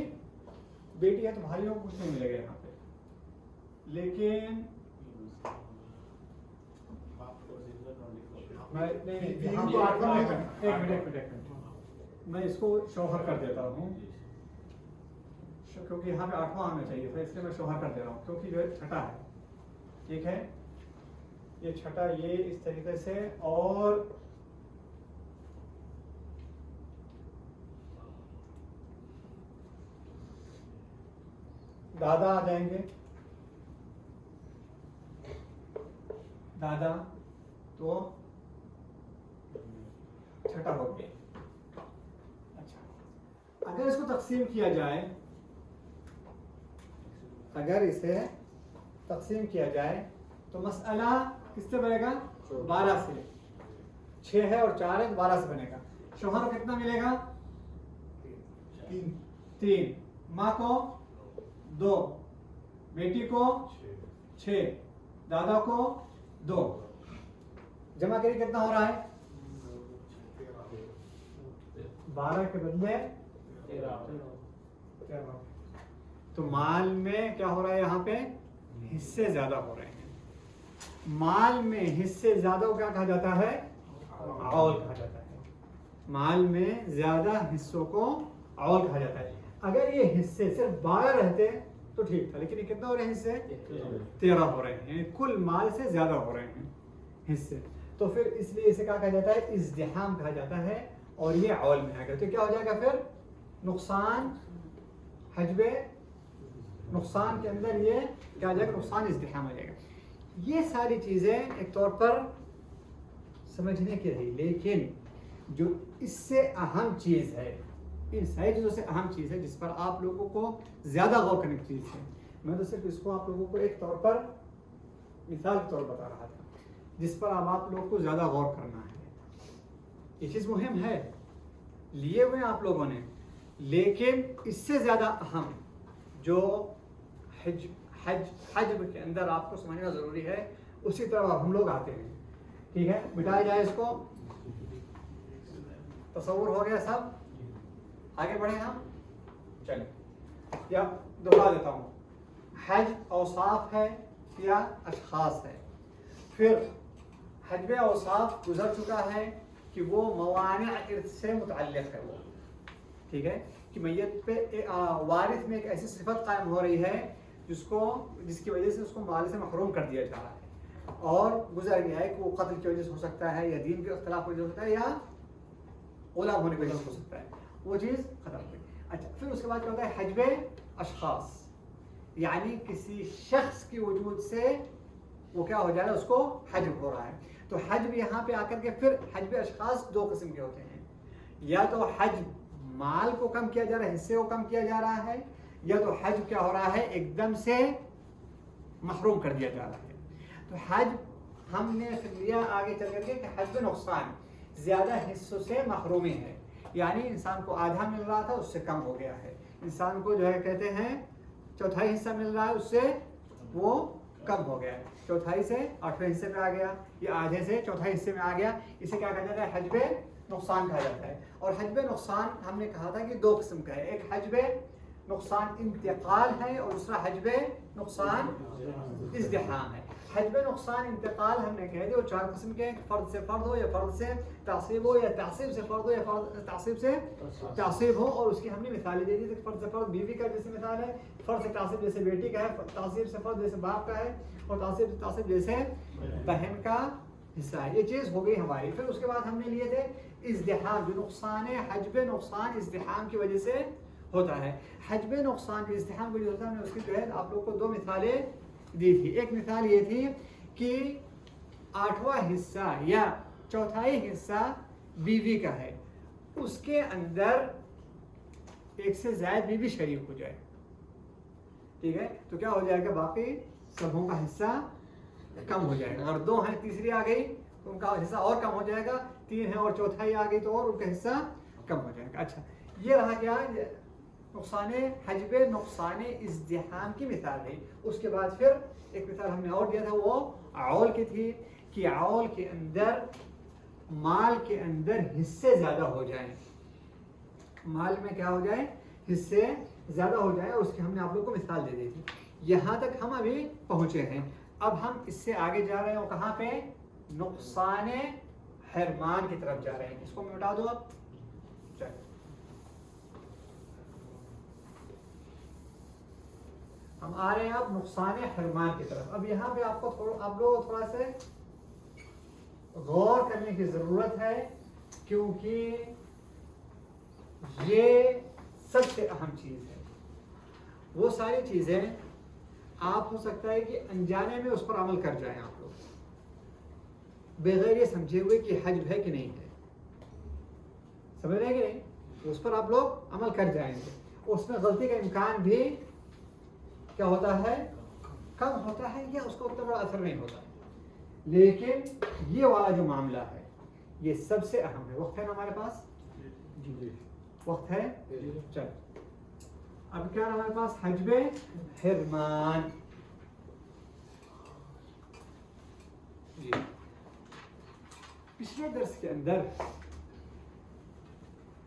A: बेटी है तो भाइयों को कुछ नहीं मिलेगा यहाँ पे, लेकिन मैं नहीं नहीं
C: बीवी
A: यहाँ
C: को
A: पे
C: आठवां में लेकर।
A: एक मिनट मैं इसको शोहर कर देता हूँ क्योंकि यहाँ पे 8वां आना चाहिए था, इसलिए मैं शोहर कर दे रहा हूँ क्योंकि जो है छठा है, ठीक है, ये छठा ये इस तरीके से, और दादा आ जाएंगे, दादा तो छठा हो गया। अच्छा, अगर इसको तकसीम किया जाए, अगर इसे तकसीम किया जाए तो मसला किससे बनेगा? 12 से। 6 है और 4 है तो 12 से बनेगा। शोहर को कितना मिलेगा? 3, माँ को 2, बेटी को 6, दादा को 2। जमा करिए कितना हो रहा है? 12 के बदले 13। तो माल में क्या हो रहा है? यहाँ पे हिस्से ज्यादा हो रहे हैं। माल में हिस्से ज्यादा को क्या कहा जाता है? औल कहा जाता है। माल में ज्यादा हिस्सों को औल कहा जाता है। अगर ये हिस्से सिर्फ 12 रहते तो ठीक था, लेकिन ये कितना हो रहे हैं हिस्से? 13 हो रहे हैं, यानी कुल माल से ज्यादा हो रहे हैं हिस्से। तो फिर इसलिए इसे क्या कहा जाता है? इज़्दिहाम कहा जाता है, और ये औल में आ गया। तो क्या हो जाएगा फिर? नुकसान हजबे नुकसान के अंदर ये क्या आ जाएगा? नुकसान इज़्दिहाम आ जाएगा। ये सारी चीजें एक तौर पर समझने की रही, लेकिन जो इससे अहम चीज है, इन सारी चीजों से अहम चीज है जिस पर आप लोगों को ज्यादा गौर करने की चीज है, मैं तो सिर्फ इसको आप लोगों को एक तौर पर मिसाल के तौर पर बता रहा था, जिस पर अब आप लोगों को ज्यादा गौर करना है। ये चीज मुहिम है, लिए हुए आप लोगों ने, लेकिन इससे ज्यादा अहम जो हज के अंदर आपको समझना जरूरी है, उसी तरह हम लोग आते हैं। ठीक है, मिटाया जाए इसको। तसव्वुर हो गया सब? आगे बढ़े हम? चलिए, या दोहरा देता हूँ। हज औसाफ है या अशखास है? फिर हज में औसाफ गुजर चुका है कि वो मवाने इर्थ से मुतअल्लिक़ है वो, ठीक है, कि मैयत पे वारिस में एक ऐसी सिफत कायम हो रही है जिसकी वजह से उसको माल से महरूम कर दिया जा रहा है, और गुजर गया है कि वो कत्ल की वजह से हो सकता है, या दीन के इख्तिलाफ की वजह से हो सकता है, या गुलाम होने की वजह से हो सकता है, वो चीज़ खत्म हो गई। अच्छा, फिर उसके बाद क्या होता है? हजबे अशखास, यानी किसी शख्स की वजूद से वो क्या हो जाएगा? उसको हजब हो रहा है। तो हजब यहाँ पे आकर के फिर हजबे अशखास 2 किस्म के होते हैं, या तो हज माल को कम किया जा रहा है, हिस्से को कम किया जा रहा है, या तो हज क्या हो रहा है? एकदम से महरूम कर दिया जा रहा है। तो हज हमने लिया आगे चल करके कि हज नुकसान ज्यादा हिस्सों से महरूमी है, यानी इंसान को आधा मिल रहा था उससे कम हो गया है, इंसान को जो है कहते हैं चौथाई हिस्सा मिल रहा है उससे वो कम हो गया है, चौथाई से 8वें हिस्से में आ गया, या आधे से चौथाई हिस्से में आ गया। इसे क्या कहा जाता है? हजबे नुकसान कहा जाता है। और हजबे नुकसान हमने कहा था कि 2 किस्म का है, एक हजबे नुकसान इंतकाल है और दूसरा हजबे नुकसान इज़्दिहाम है। हजबे नुकसान इंतकाल हमने कह दिया वो 4 किस्म के, फ़र्द से फ़र्द हो, या फ़र्द से तासीब हो, या तासीब से फ़र्द हो, या तासीब से तासीब हो। और उसकी हमने मिसालें दे दी थी। फ़र्द से फ़र्द बीवी का जैसे मिसाल है, फ़र्द से तासीब जैसे बेटी का है, तासीब से फ़र्द जैसे बाप का है, और तासीब से तासीब जैसे बहन का हिस्सा है। ये चीज़ हो गई हमारी। फिर उसके बाद हमने लिए थे इज़्दिहाम, जो नुकसान है हजबे नुकसान इज़्दिहाम की वजह से होता है। हजबे नुकसान के इज़्दिहाम की वजह होता है, हमने उसकी जो है आप लोग को 2 मिसालें दी थी। एक मिसाल ये थी कि 8वां हिस्सा या चौथाई हिस्सा बीवी का है, उसके अंदर एक से ज्यादा बीवी शरीक हो जाए, ठीक है, तो क्या हो जाएगा? बाकी सबों का हिस्सा कम हो जाएगा। अगर 2 हैं, तीसरी आ गई तो उनका हिस्सा और कम हो जाएगा, 3 है और चौथाई आ गई तो और उनका हिस्सा कम हो जाएगा। अच्छा, ये रहा क्या? नुकसाने हजबे नुकसाने इज़्दिहाम की मिसाल है। उसके बाद फिर एक मिसाल हमने और दिया था, वो औल की थी कि औल के अंदर माल के अंदर हिस्से ज्यादा हो जाएं, माल में क्या हो जाए? हिस्से ज्यादा हो जाए। उसकी हमने आप लोग को मिसाल दे दी थी। यहाँ तक हम अभी पहुंचे हैं। अब हम इससे आगे जा रहे हैं, कहाँ पे? नुकसाने हिरमान की तरफ जा रहे हैं। इसको मिटा दो आप। चलो हम आ रहे हैं अब नुकसान हिरमान की तरफ। अब यहाँ पे आप लोगों को थोड़ा से गौर करने की जरूरत है, क्योंकि ये सबसे अहम चीज है। वो सारी चीजें आप हो सकता है कि अनजाने में उस पर अमल कर जाएं आप लोग, बगैर ये समझे हुए कि हज है कि नहीं है। समझ रहे हैं कि नहीं? उस पर आप लोग अमल कर जाएंगे, उसमें गलती का इम्कान भी क्या होता है, कम होता है, या उसका उतना बड़ा असर नहीं होता। लेकिन ये वाला जो मामला है ये सबसे अहम है। वक्त है ना हमारे पास? जी वक्त है। चल अब क्या हमारे पास, हजबे हिरमान। पिछले दर्स के अंदर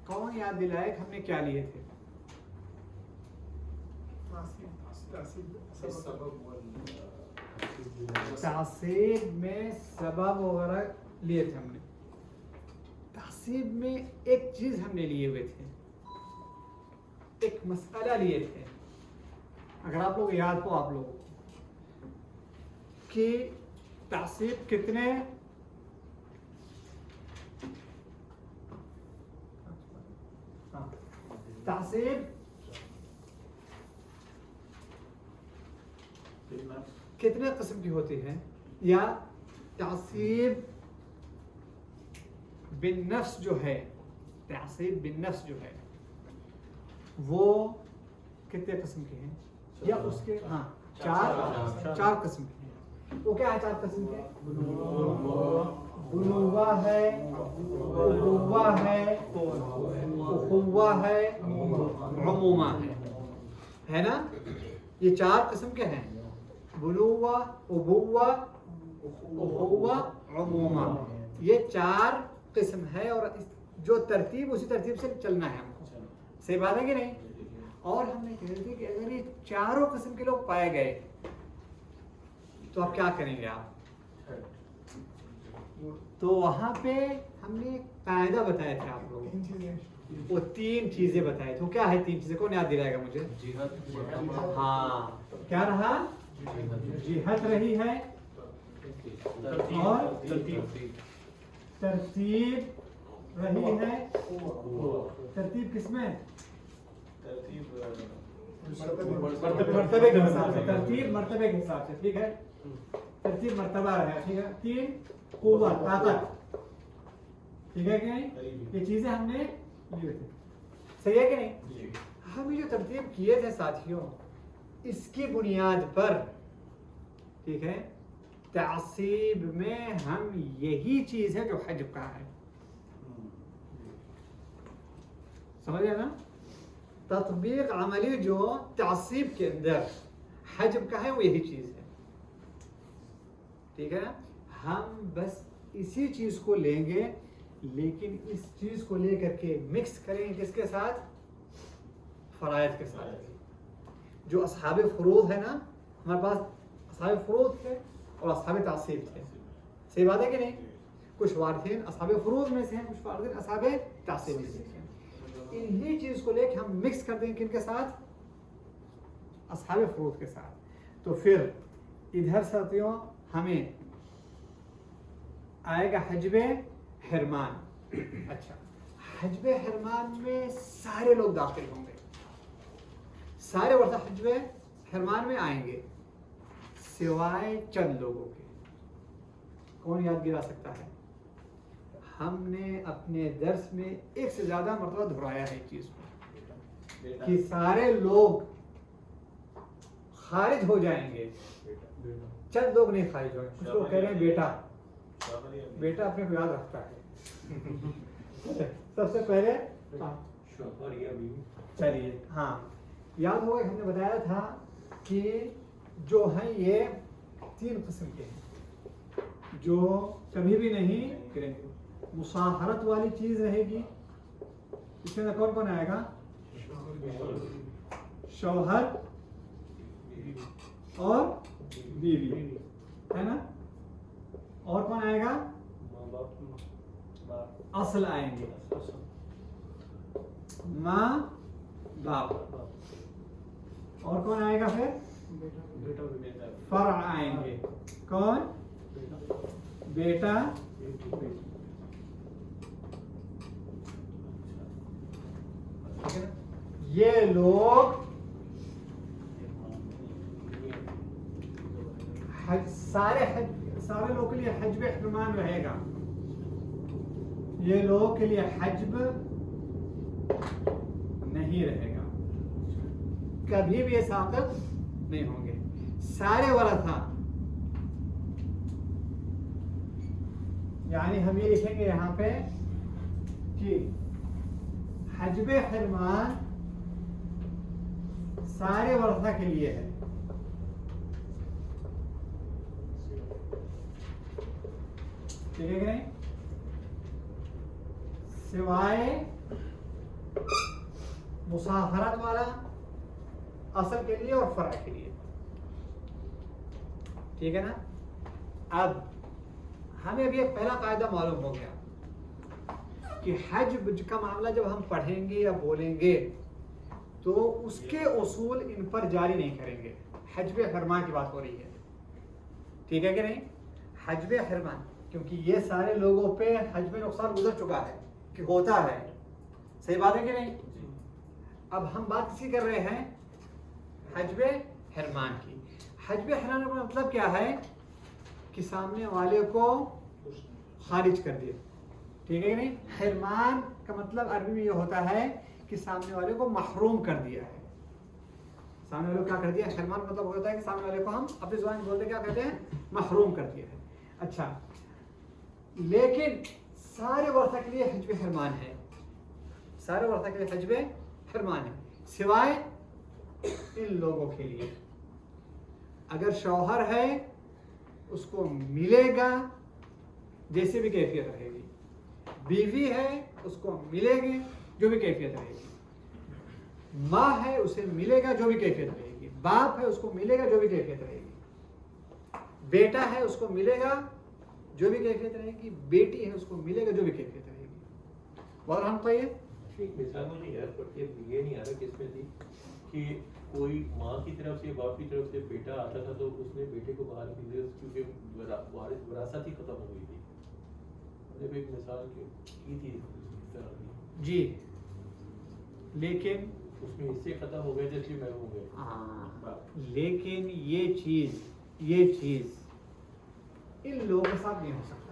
A: कौन याद दिलाए कि हमने क्या लिए थे? तासीब में सबब वगैरह लिए थे हमने। तासीब में एक चीज हमने लिए हुए थे, एक मसला लिए थे। अगर आप लोग याद हो आप लोगों कि तासीब कितने तासीब कितने किस्म की होती है, या तासीब बिन नफ्स जो है, तासीब बिन नफ्स जो है वो कितने किस्म के हैं, या उसके चार किस्म के हैं। वो क्या है चार किस्म के? बुनुवा है, उबुवा है, उखुवा है, उमूमा है ना? ये चार किस्म के हैं, बुनुवा, उबुवा, उखुवा, उमूमा। ये चार किस्म है, और जो तरतीब उसी तरतीब से चलना है हमको। सही बात है कि नहीं? और हमने कह रहे थे कि अगर ये चारों किस्म के लोग पाए गए तो आप क्या करेंगे आप? तो वहां पे हमने कायदा बताया था आप लोगों को, वो तीन चीजें बताए थे। वो क्या है तीन चीजें? कौन याद दिलाएगा मुझे? हाँ, क्या रहा? जिहत रही है, और तरतीब रही है। तरतीब किसमें? मर्तबे के हिसाब से। तरतीब मर्तबे के हिसाब से, ठीक है? तरतीब मर्तबा रहे, ठीक है? तीन, कुव्वत, ताकत, ठीक है कि नहीं? ये चीजें हमने लिए थे। सही है कि नहीं? हम ये जो तरतीब किए थे साथियों, इसकी बुनियाद पर, ठीक है, तासीब में हम यही चीज है जो हज का है। समझ गए ना? तत्बीक अमली जो तासीब के अंदर हजब का है वो यही चीज है, ठीक है ना? हम बस इसी चीज को लेंगे, लेकिन इस चीज को लेकर के मिक्स करेंगे किसके साथ? फराइद के साथ। जो असहाब फुरूद है ना, हमारे पास असहाब फुरूद थे और असहाब तासीब थे। सही बात है कि नहीं? कुछ वारिसीन असहाब फुरूद में से हैं, कुछ वारिसीन असहाब तासीब में से हैं। इन्हीं चीज को लेकर हम मिक्स कर देंगे किनके साथ? असहाब फुरूद के साथ। तो फिर इधर साथियों हमें आएगा हजबे हिरमान। अच्छा, हजबे हिरमान में सारे लोग दाखिल होंगे, सारे वर्षा हजबे हिरमान में आएंगे सिवाय चंद लोगों के। कौन याद गिरा सकता है? हमने अपने दर्स में एक से ज्यादा मरतबा दोहराया है इस चीज को कि सारे लोग खारिज हो जाएंगे, चंद लोग नहीं खारिज होंगे। कुछ लोग कह रहे हैं बेटा, बेटा अपने को याद रखता है। सबसे पहले चलिए, हाँ याद होगा हमने बताया था कि जो है ये तीन किस्म के हैं जो कभी भी नहीं करेंगे। मुसाहरत वाली चीज रहेगी, इसके अंदर कौन कौन आएगा? शौहर और बीवी, है ना? और कौन आएगा? असल आएंगे, माँ बाप। और कौन आएगा फिर? फर्आ आएंगे। कौन? बेटा ये लोग सारे लोगों के लिए हज्ब इहराम रहेगा। ये लोगों के लिए हज्ब नहीं रहेगा, कभी भी ये साबित नहीं होंगे। सारे वरसा, यानी हम ये लिखेंगे यहाँ पे कि हज्ब इहराम सारे वरसा के लिए है। ठीक है कि नहीं? सिवाय मुसाहरत वाला असल के लिए और फर्क के लिए। ठीक है ना? अब हमें अभी एक पहला कायदा मालूम हो गया कि हज का मामला जब हम पढ़ेंगे या बोलेंगे तो उसके उसूल इन पर जारी नहीं करेंगे। हज्ब इहराम की बात हो रही है, ठीक है कि नहीं? हज्ब इहराम, क्योंकि ये सारे लोगों पे हज में नुकसान गुजर चुका है कि होता है। सही बात है कि नहीं? अब हम बात किसकी कर रहे हैं? हज्ब इहराम की। हज्ब इहराम का मतलब क्या है? कि सामने वाले को खारिज कर दिया। ठीक है कि नहीं? इहराम का मतलब अरबी में ये होता है कि सामने वाले को महरूम कर दिया है। सामने वाले को क्या कर दिया? इहराम मतलब होता है कि सामने वाले को हम अपनी ज़ुबान में बोलते क्या कहते हैं? महरूम कर दिया है। अच्छा, लेकिन सारे वर्षा के लिए हज्ब इहराम है। सारे वर्षा के लिए हज्ब इहराम है, सिवाय इन लोगों के लिए। अगर शौहर है उसको मिलेगा जैसे भी कैफियत रहेगी, बीवी है उसको मिलेगी जो भी कैफियत रहेगी, माँ है उसे मिलेगा जो भी कैफियत रहेगी, बाप है उसको मिलेगा जो भी कैफियत रहेगी, बेटा है उसको मिलेगा जो भी कैफियत रहेगी, बेटी है उसको मिलेगा जो भी कैफियत रहेगी। और हम तो ये
B: एक मिसाल मुझे याद पड़ती है, ये नहीं आ रहा किसमें थी कि कोई माँ की तरफ से बाप की तरफ से बेटा आता था तो उसने बेटे को बाहर की दिया क्योंकि विरासत ही खत्म हो गई थी। जब एक मिसाल की थी इस तरह की
A: जी, लेकिन
B: उसमें हिस्से खत्म हो गए जैसे मैं हो गए।
A: हाँ, लेकिन ये चीज इन लोगों के साथ नहीं हो सकता।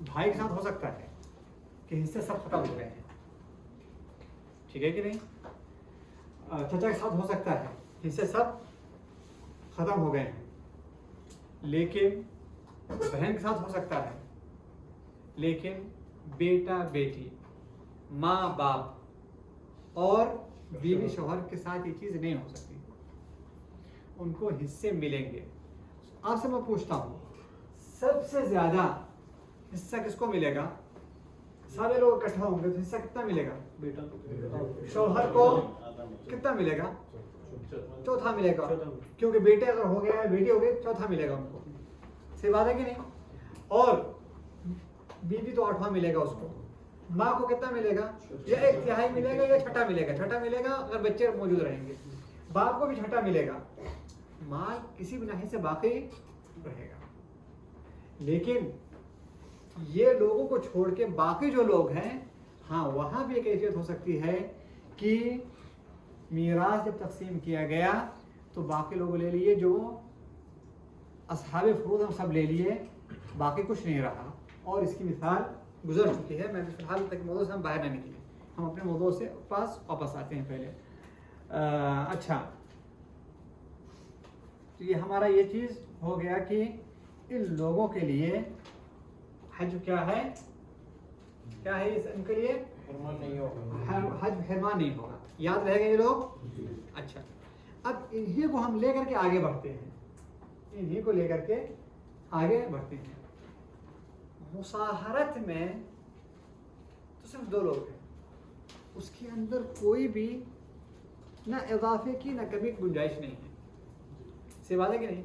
A: भाई के साथ हो सकता है कि हिस्से सब खत्म हो गए हैं, ठीक है कि नहीं? चाचा के साथ हो सकता है हिस्से सब खत्म हो गए हैं, लेकिन बहन के साथ हो सकता है, लेकिन बेटा बेटी, माँ बाप और बीवी शौहर के साथ ये चीज़ नहीं हो सकती। उनको हिस्से मिलेंगे। आपसे मैं पूछता हूँ, सबसे ज्यादा हिस्सा किसको मिलेगा? सारे लोग इकट्ठा होंगे तो हिस्सा कितना मिलेगा? बेटा। शौहर को कितना मिलेगा? चौथा मिलेगा, क्योंकि बेटे अगर हो गया है, बेटी हो गई, चौथा मिलेगा उनको। सही बात है कि नहीं? और बीवी तो आठवां मिलेगा उसको। माँ को कितना मिलेगा? या एक तिहाई मिलेगा या छठा मिलेगा। छठा मिलेगा अगर बच्चे मौजूद रहेंगे। बाप को भी छठा मिलेगा। माल किसी भी नाहे से बाकी रहेगा। लेकिन ये लोगों को छोड़ के बाकी जो लोग हैं, हाँ, वहां भी एक कैफियत हो सकती है कि मीरास जब तकसीम किया गया तो बाकी लोग ले लिए, जो असहाबे फरूद हम सब ले लिए, बाकी कुछ नहीं रहा। और इसकी मिसाल गुजर चुकी है। मैं फिलहाल तक मौजूद से हम बाहर नहीं निकले, हम अपने मौजूद से पास वापस आते हैं पहले। अच्छा, तो ये हमारा ये चीज़ हो गया कि इन लोगों के लिए हज क्या है? क्या है इनके लिए?
B: नहीं होगा,
A: हज इहराम नहीं होगा। याद रहेगा ये लोग? अच्छा, अब इन्हीं को हम लेकर के आगे बढ़ते हैं। इन्हीं को लेकर के आगे बढ़ते हैं। मुसाहरत में तो सिर्फ दो लोग हैं, उसके अंदर कोई भी ना इजाफे की ना कमी की गुंजाइश नहीं है। सही बात है कि नहीं?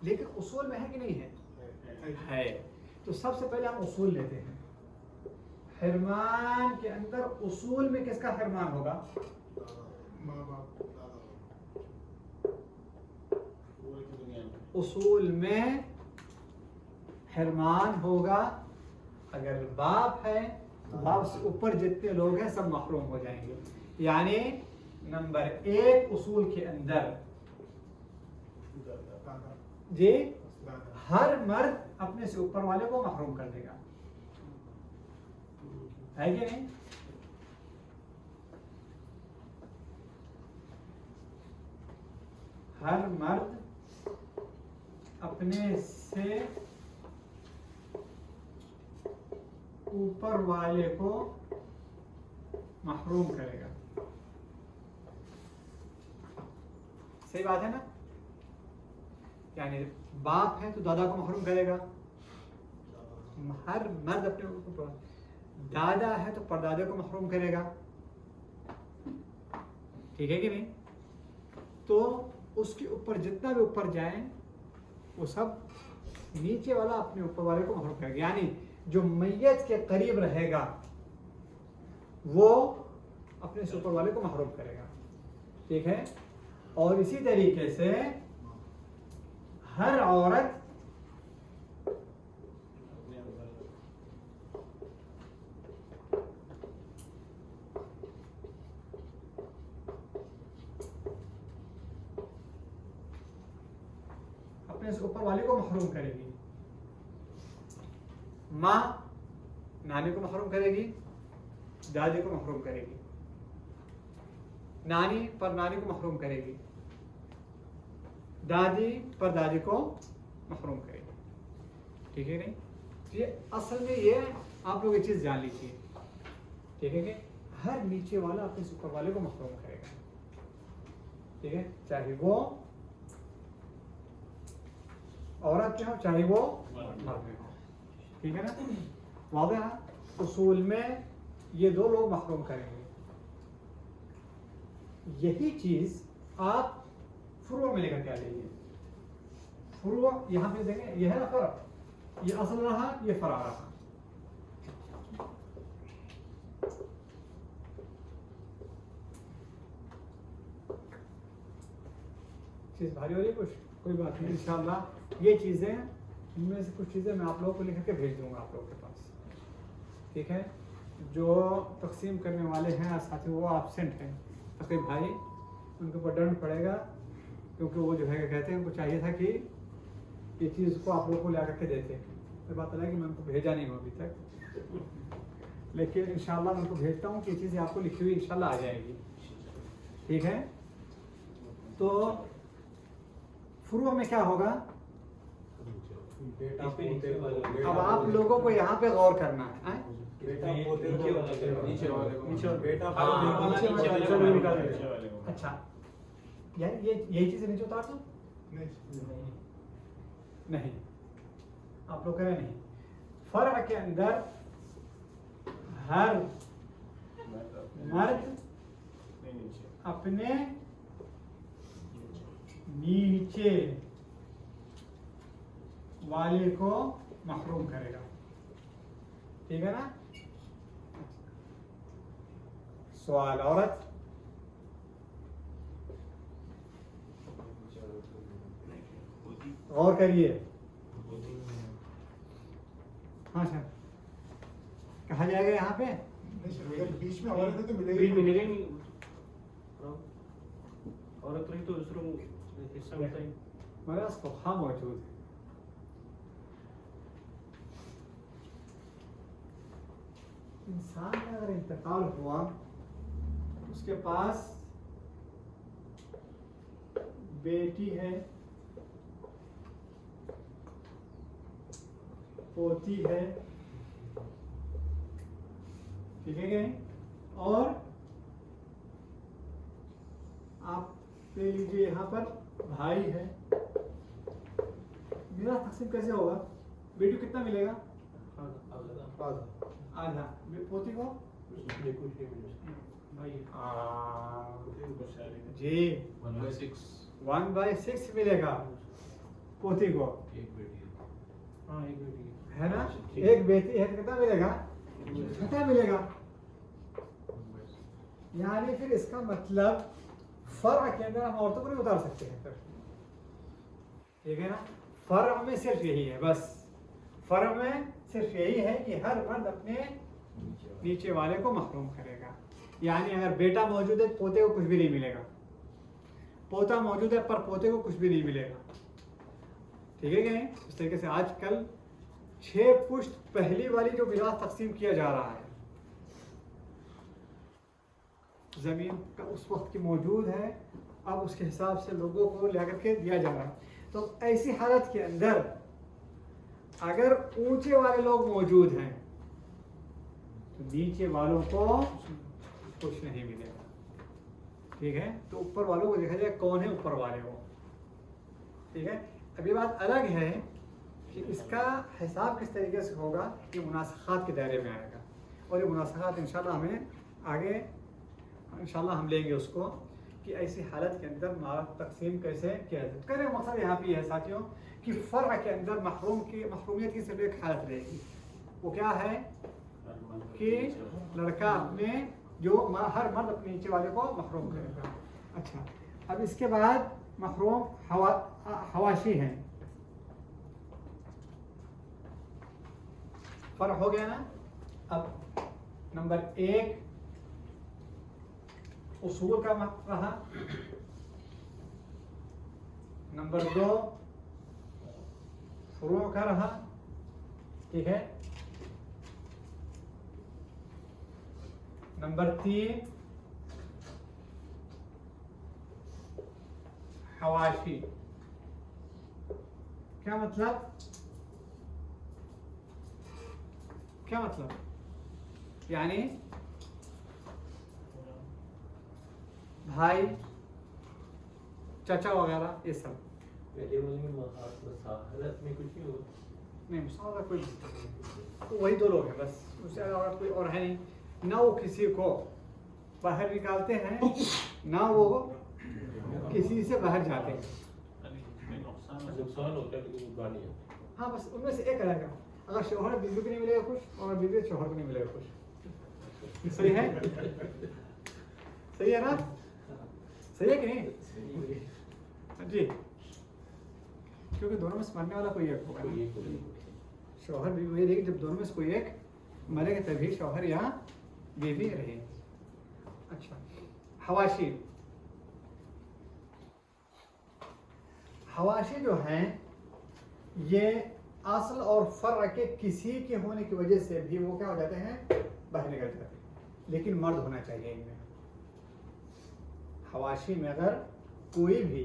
A: लेकिन उसूल में है कि नहीं है? है। तो सबसे पहले हम उसूल लेते हैं। हिरमान के अंदर उसूल में किसका हिरमान होगा?
C: माँ बाप दादा
A: उसूल में हिरमान होगा। अगर बाप है तो बाप से ऊपर जितने लोग हैं सब महरूम हो जाएंगे। यानी नंबर 1 उसूल के अंदर
C: दादा
A: जी
C: दादा
A: हर मर्द अपने से ऊपर वाले को महरूम कर देगा, है कि नहीं? हर मर्द अपने से ऊपर वाले को महरूम करेगा। सही बात है ना? यानी बाप है तो दादा को महरूम करेगा, हर मर्द अपने ऊपर। दादा है तो परदादे को महरूम करेगा, ठीक है कि नहीं? तो उसके ऊपर जितना भी ऊपर जाए वो सब नीचे वाला अपने ऊपर वाले को महरूम करेगा। यानी जो मैयत के करीब रहेगा वो अपने से ऊपर वाले को महरूम करेगा, ठीक है? और इसी तरीके से हर औरत अपने से ऊपर वाले को महरूम करेगी। माँ नानी को महरूम करेगी, दादी को महरूम करेगी, नानी पर नानी को महरूम करेगी, दादी पर दादी को महरूम करेगी, ठीक है नहीं? ये असल में ये आप लोग ये चीज़ जान लीजिए, ठीक है कि हर नीचे वाला अपने से ऊपर वाले को महरूम करेगा, ठीक है? चाहे वो औरत हो चाहे वो मर्द हो, ठीक है ना? वाज़ेह है? उसूल में ये दो लोग महरूम करेंगे। यही चीज आप फुरू में लेकर के आ जाइए। फुरू यहाँ पे देंगे, ये है ना फर्क, ये असल रहा, ये फरा रहा। चीज भारी हो रही है कुछ? कोई बात नहीं, इंशाल्लाह ये चीजें, इनमें से कुछ चीजें मैं आप लोगों को लिख के भेज दूंगा आप लोगों के पास, ठीक है? जो तकसीम करने वाले हैं साथी वो एब्सेंट हैं, तकरीब भाई, उनके ऊपर दंड पड़ेगा, क्योंकि वो जो है कहते हैं उनको चाहिए था कि ये चीज़ को आप लोगों को ला करके देते। तो बात है कि मैं उनको भेजा नहीं हूँ अभी तक, लेकिन इंशाल्लाह मैं उनको भेजता हूँ कि ये चीज़ें आपको लिखी हुई इंशाल्लाह आ जाएगी, ठीक है? तो फुरू में क्या होगा? अब आप लोगों को यहाँ पे गौर करना है, अच्छा यार ये यही चीज़ नीचे उतार दो। नहीं, आप लोग कह रहे नहीं। फर्क के अंदर हर मर्द अपने नीचे वाले को महरूम करेगा, ठीक है ना? सवाल औरत, गौर करिए। हाँ सर, कहा जाएगा यहाँ पे?
C: बीच में औरत है तो मिलेगी,
F: बीच में मिलेगी नहीं, औरत रही तो दूसरों हिस्सा होता ही।
A: मेरे पास फ़ुक़हा मौजूद है। इंसान का अगर इंतकाल हुआ, उसके पास बेटी है, पोती है, ठीक है क्या? और आप ले लीजिए यहाँ पर भाई है। मेरा तकसीम कैसे होगा? बेटी को कितना मिलेगा? आधा। पोती को जी 1/6 मिलेगा पोती को।
F: हाँ एक बेटी
A: है ना, एक बेटी है तो कितना मिलेगा, कितना मिलेगा। यानी फिर इसका मतलब फर्क के अंदर हम औरतों को नहीं उतार सकते हैं फिर, ठीक है ना। फर्क में सिर्फ यही है, बस फर्क में सिर्फ यही है कि हर मर्द अपने नीचे वाले को महरूम करेगा। यानी अगर बेटा मौजूद है पोते को कुछ भी नहीं मिलेगा, पोता मौजूद है पर पोते को कुछ भी नहीं मिलेगा, ठीक है कि नहीं। इस तरीके से आजकल 6 पुश्त पहली वाली जो मिरास तकसीम किया जा रहा है, जमीन का उस वक्त की मौजूद है, अब उसके हिसाब से लोगों को ले करके दिया जा रहा है। तो ऐसी हालत के अंदर अगर ऊंचे वाले लोग मौजूद हैं तो नीचे वालों को कुछ नहीं मिलेगा, ठीक है। तो ऊपर वालों को देखा जाए कौन है ऊपर वाले वो, ठीक है। अब ये बात अलग है कि इसका हिसाब किस तरीके से होगा, ये मुनासखात के दायरे में आएगा, और ये मुनासखात इंशाल्लाह हमें आगे इंशाल्लाह हम लेंगे उसको कि ऐसी हालत के अंदर माल तकसीम कैसे किया जाए। कहने का मकसद यहाँ पे है साथियों कि फ़र्क के अंदर महरूमियत की सिर्फ एक हालत रहेगी, वो क्या है कि लड़का अपने हर मर्द अपने नीचे वाले को महरूम करेगा। अच्छा, अब इसके बाद महरूम हवाशी हैं, फ़र्क हो गया ना। अब नंबर 1 उसूल का रहा, नंबर 2 फुरू का रहा, ठीक है। नंबर 3 हवाशी। क्या मतलब, क्या मतलब, यानी भाई चाचा वगैरह ये सब।
B: पहले वाले में मसाहलत में कुछ नहीं होगा,
A: नहीं मुसावरा कोई नहीं, तो वही 2 लोग हैं बस, उससे अलावा कोई और है नहीं। ना वो किसी को बाहर निकालते हैं, ना वो किसी से बाहर जाते हैं।
B: नुकसान होता है लेकिन बुरा नहीं होता।
A: हाँ बस उनमें से एक रहेगा, अगर शौहर बीवी को नहीं मिलेगा कुछ और बीवी शौहर को नहीं मिलेगा कुछ। सही है, सही है ना, सही है कि नहीं जी, क्योंकि दोनों में से मरने वाला कोई एक होगा ना। शौहर बीवी वही रहेगी जब दोनों में से कोई एक मरेगा, तभी शौहर या बीवी रहे। अच्छा, हवाशी। हवाशी जो हैं ये असल और फर्र के किसी के होने की वजह से भी वो क्या हो जाते हैं, बाहर निकल जाते हैं, लेकिन मर्द होना चाहिए इनमें। हवाशी में अगर कोई भी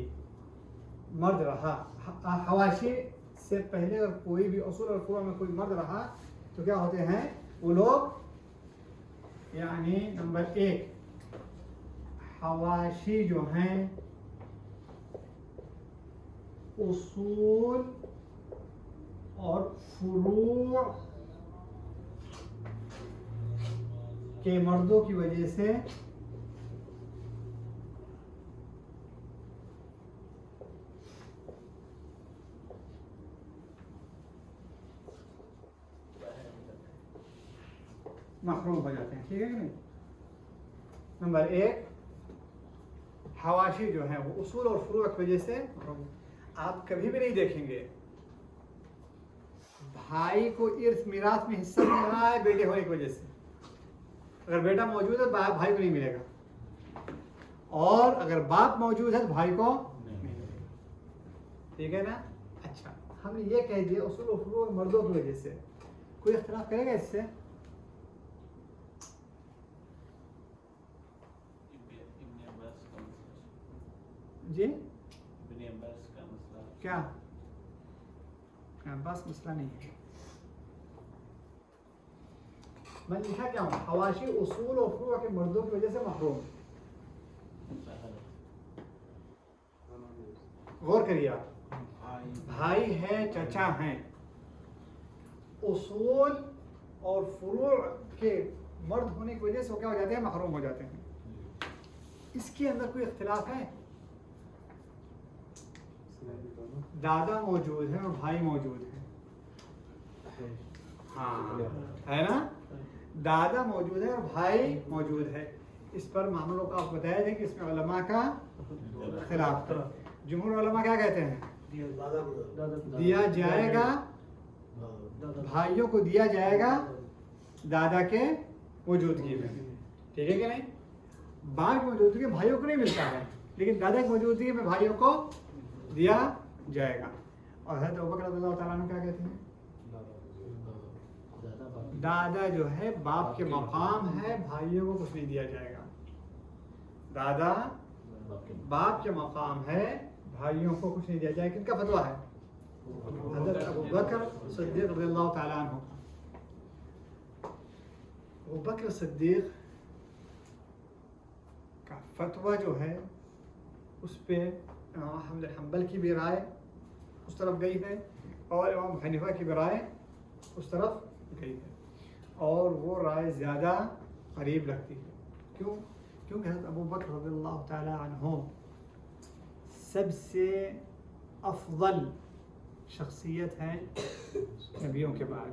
A: मर्द रहा, हवाशी से पहले अगर कोई भी असूल और फुरू में कोई मर्द रहा तो क्या होते हैं वो लोग, यानी नंबर 1 हवाशी जो हैं उसूल और फुरू के मर्दों की वजह से मखरूम हो जाते हैं, ठीक है कि नहीं। नंबर 1 हवाशी जो है वो उसूल और फुरू की वजह से आप कभी भी नहीं देखेंगे भाई को इर्थ मिरास में हिस्सा मिल रहा है बेटे होने की वजह से। अगर बेटा मौजूद है भाई को नहीं मिलेगा, और अगर बाप मौजूद है तो भाई को नहीं मिलेगा, ठीक है ना। अच्छा, हमने ये कह दिया उसूल और फुरू मर्दों की वजह से, कोई इख्तिलाफ करेगा इससे? जी क्या बस मसला नहीं है, मैं लिखा क्या हूँ, हवाशी उसूल और फुरू के मर्दों की वजह से महरूम। गौर करिए आप, भाई है चचा हैं, उसूल और फुरू के मर्द होने की वजह से वो क्या हो जाते हैं, महरूम हो जाते हैं। इसके अंदर कोई इख्तिलाफ है? दादा मौजूद है और भाई मौजूद है, हाँ, है ना, दादा मौजूद है और भाई मौजूद है। इस पर मामलों का आपको बताया जाए कि इसमें उलमा का खिलाफ है। जमहूर उलमा क्या कहते हैं? दिया जाएगा, भाइयों को दिया जाएगा दादा के मौजूदगी में, ठीक है कि नहीं? बाप की मौजूदगी में भाइयों को नहीं मिलता है, लेकिन दादा की मौजूदगी में भाइयों को दिया जाएगा। और हज़रत अबू बकर रज़ियल्लाहु ताला अन्हु क्या कहते हैं? दादा जो है बाप के मकाम है, भाइयों को कुछ नहीं दिया जाएगा। दादा बाप के मकाम है, भाइयों को कुछ नहीं दिया जाएगा। किनका फतवा है? हज़रत अबू बकर सिद्दीक़ रज़ियल्लाहु ताला अन्हु। अबू बकर सिद्दीक़ का फतवा जो है उस पर इमाम अहमद हम्बल की भी राय उस तरफ गई है और इमाम हनीफा की भी राय उस तरफ गई है, और वो राय ज़्यादा करीब लगती है। क्यों? क्योंकि हज़रत अबू बकर रज़ियल्लाहु ताला अन्हु सबसे अफजल शख्सियत है नबियों के बाद,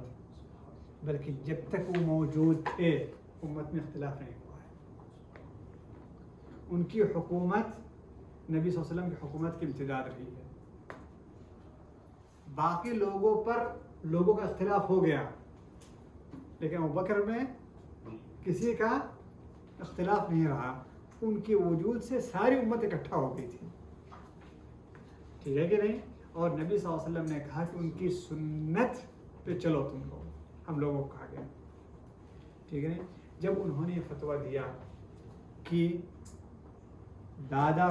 A: बल्कि जब तक वो मौजूद थे उम्मत में इख्तिलाफ नहीं हुआ है। उनकी हुकूमत नबी सल्लल्लाहु अलैहि वसल्लम की हुकूमत की इम्तिदाद रही है। बाकी लोगों पर लोगों का इख्तिलाफ हो गया, लेकिन अबू बकर में किसी का इख्तिलाफ नहीं रहा। उनके वजूद से सारी उम्मत इकट्ठा हो गई थी, ठीक है कि नहीं? और नबी सल्लल्लाहु अलैहि वसल्लम ने कहा कि उनकी सुन्नत पे चलो तुम लोग, हम लोगों को कहा गया, ठीक है नहीं? जब उन्होंने ये फतवा दिया कि दादा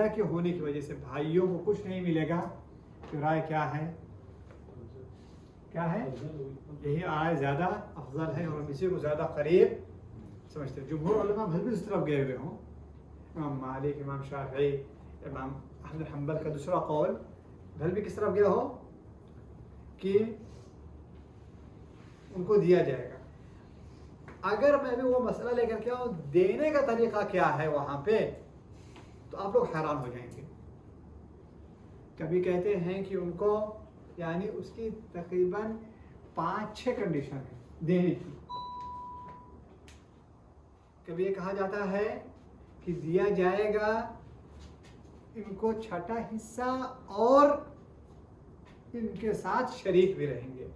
A: के होने की वजह से भाइयों को कुछ नहीं मिलेगा, तो राय क्या है? क्या है? यही राय ज़्यादा अफजल है और हम इसी को ज़्यादा करीब समझते हैं। जमहूर उलमा भले भी इस तरफ गए हुए हों, इमाम मालिक, इमाम शाफी, इमाम अहमद हम्बल का दूसरा कौल भले भी किस तरफ गया हो कि उनको दिया जाएगा। अगर मैं भी वो मसला लेकर के आऊँ देने का तरीका क्या है वहाँ पे, तो आप लोग हैरान हो जाएंगे। कभी कहते हैं कि उनको यानी उसकी तकरीबन 5-6 कंडीशन है देने की। कभी ये कहा जाता है कि दिया जाएगा इनको छठा हिस्सा और इनके साथ शरीक भी रहेंगे,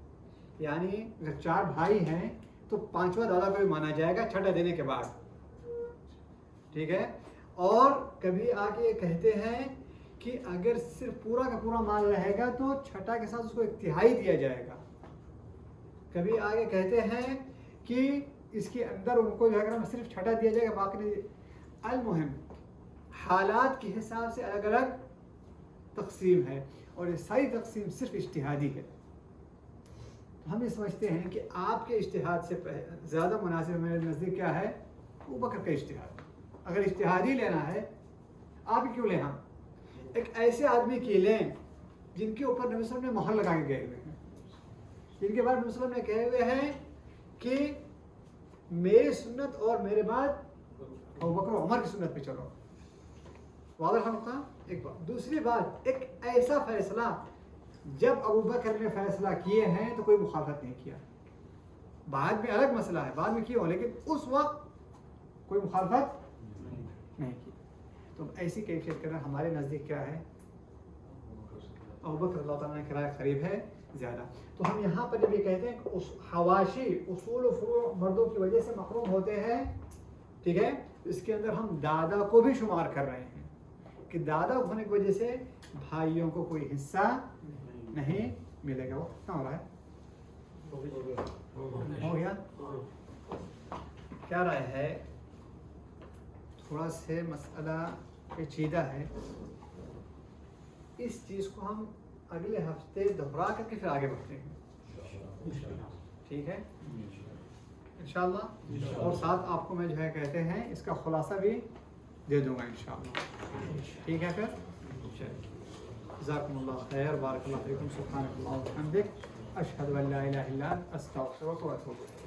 A: यानी अगर 4 भाई हैं तो 5वां दादा को भी माना जाएगा छठा देने के बाद, ठीक है? और कभी आके ये कहते हैं कि अगर सिर्फ पूरा का पूरा माल रहेगा तो छठा के साथ उसको 1/3 दिया जाएगा। कभी आगे कहते हैं कि इसके अंदर उनको जो है सिर्फ छठा दिया जाएगा, बाकी अल-मुहिम हालात के हिसाब से अलग अलग तकसीम है, और ये सारी तकसीम सिर्फ इज्तिहादी है। तो हम ये समझते हैं कि आपके इज्तिहाद से ज़्यादा मुनासिब मेरे नज़दीक क्या है? अबू बकर का इज्तिहाद। अगर इज्तिहादी लेना है, आप क्यों लें? हम एक ऐसे आदमी की लें जिनके ऊपर नबी सल्लल्लाहु अलैहि वसल्लम ने मोहर लगा के गए हुए हैं, जिनके बाद नबी सल्लल्लाहु अलैहि वसल्लम ने कहे हुए हैं कि मेरी सुन्नत और मेरे बाद अबू बकर और उमर की सुन्नत पे चलो। वाज़ेह होता एक बात। दूसरी बात, एक ऐसा फैसला जब अबू बकर ने फैसला किए हैं तो कोई मुखालफत नहीं किया। बाद में अलग मसला है, बाद में किया हो, लेकिन उस वक्त कोई मुखालफत नहीं की। तो ऐसी कैफियत के अंदर हमारे नज़दीक क्या है? अबू बकर रज़ियल्लाहु ताला अन्हु की राय करीब है ज़्यादा। तो हम यहाँ पर जब ये कहते हैं कि उस हवाशी उसूल व फुरू मर्दों की वजह से महरूम होते हैं, ठीक है, इसके अंदर हम दादा को भी शुमार कर रहे हैं कि दादा होने की वजह से भाइयों को कोई हिस्सा नहीं मिलेगा। वो कितना हो रहा है? हो गया? क्या राय है? थोड़ा से मसला पेचीदा है, इस चीज़ को हम अगले हफ्ते दोहरा करके फिर आगे बढ़ते हैं, ठीक है इंशाअल्लाह। और साथ आपको मैं जो है कहते हैं इसका खुलासा भी दे दूंगा इंशाअल्लाह, ठीक है? फिर जज़ाकुमुल्लाह खैर, बारकल्लाहु फीकुम, सुब्हानकल्लाह व बिहम्दिक, अशहदु अन ला इलाहा इल्ला अंत, अस्तगफिरुका व अतूबु इलैक।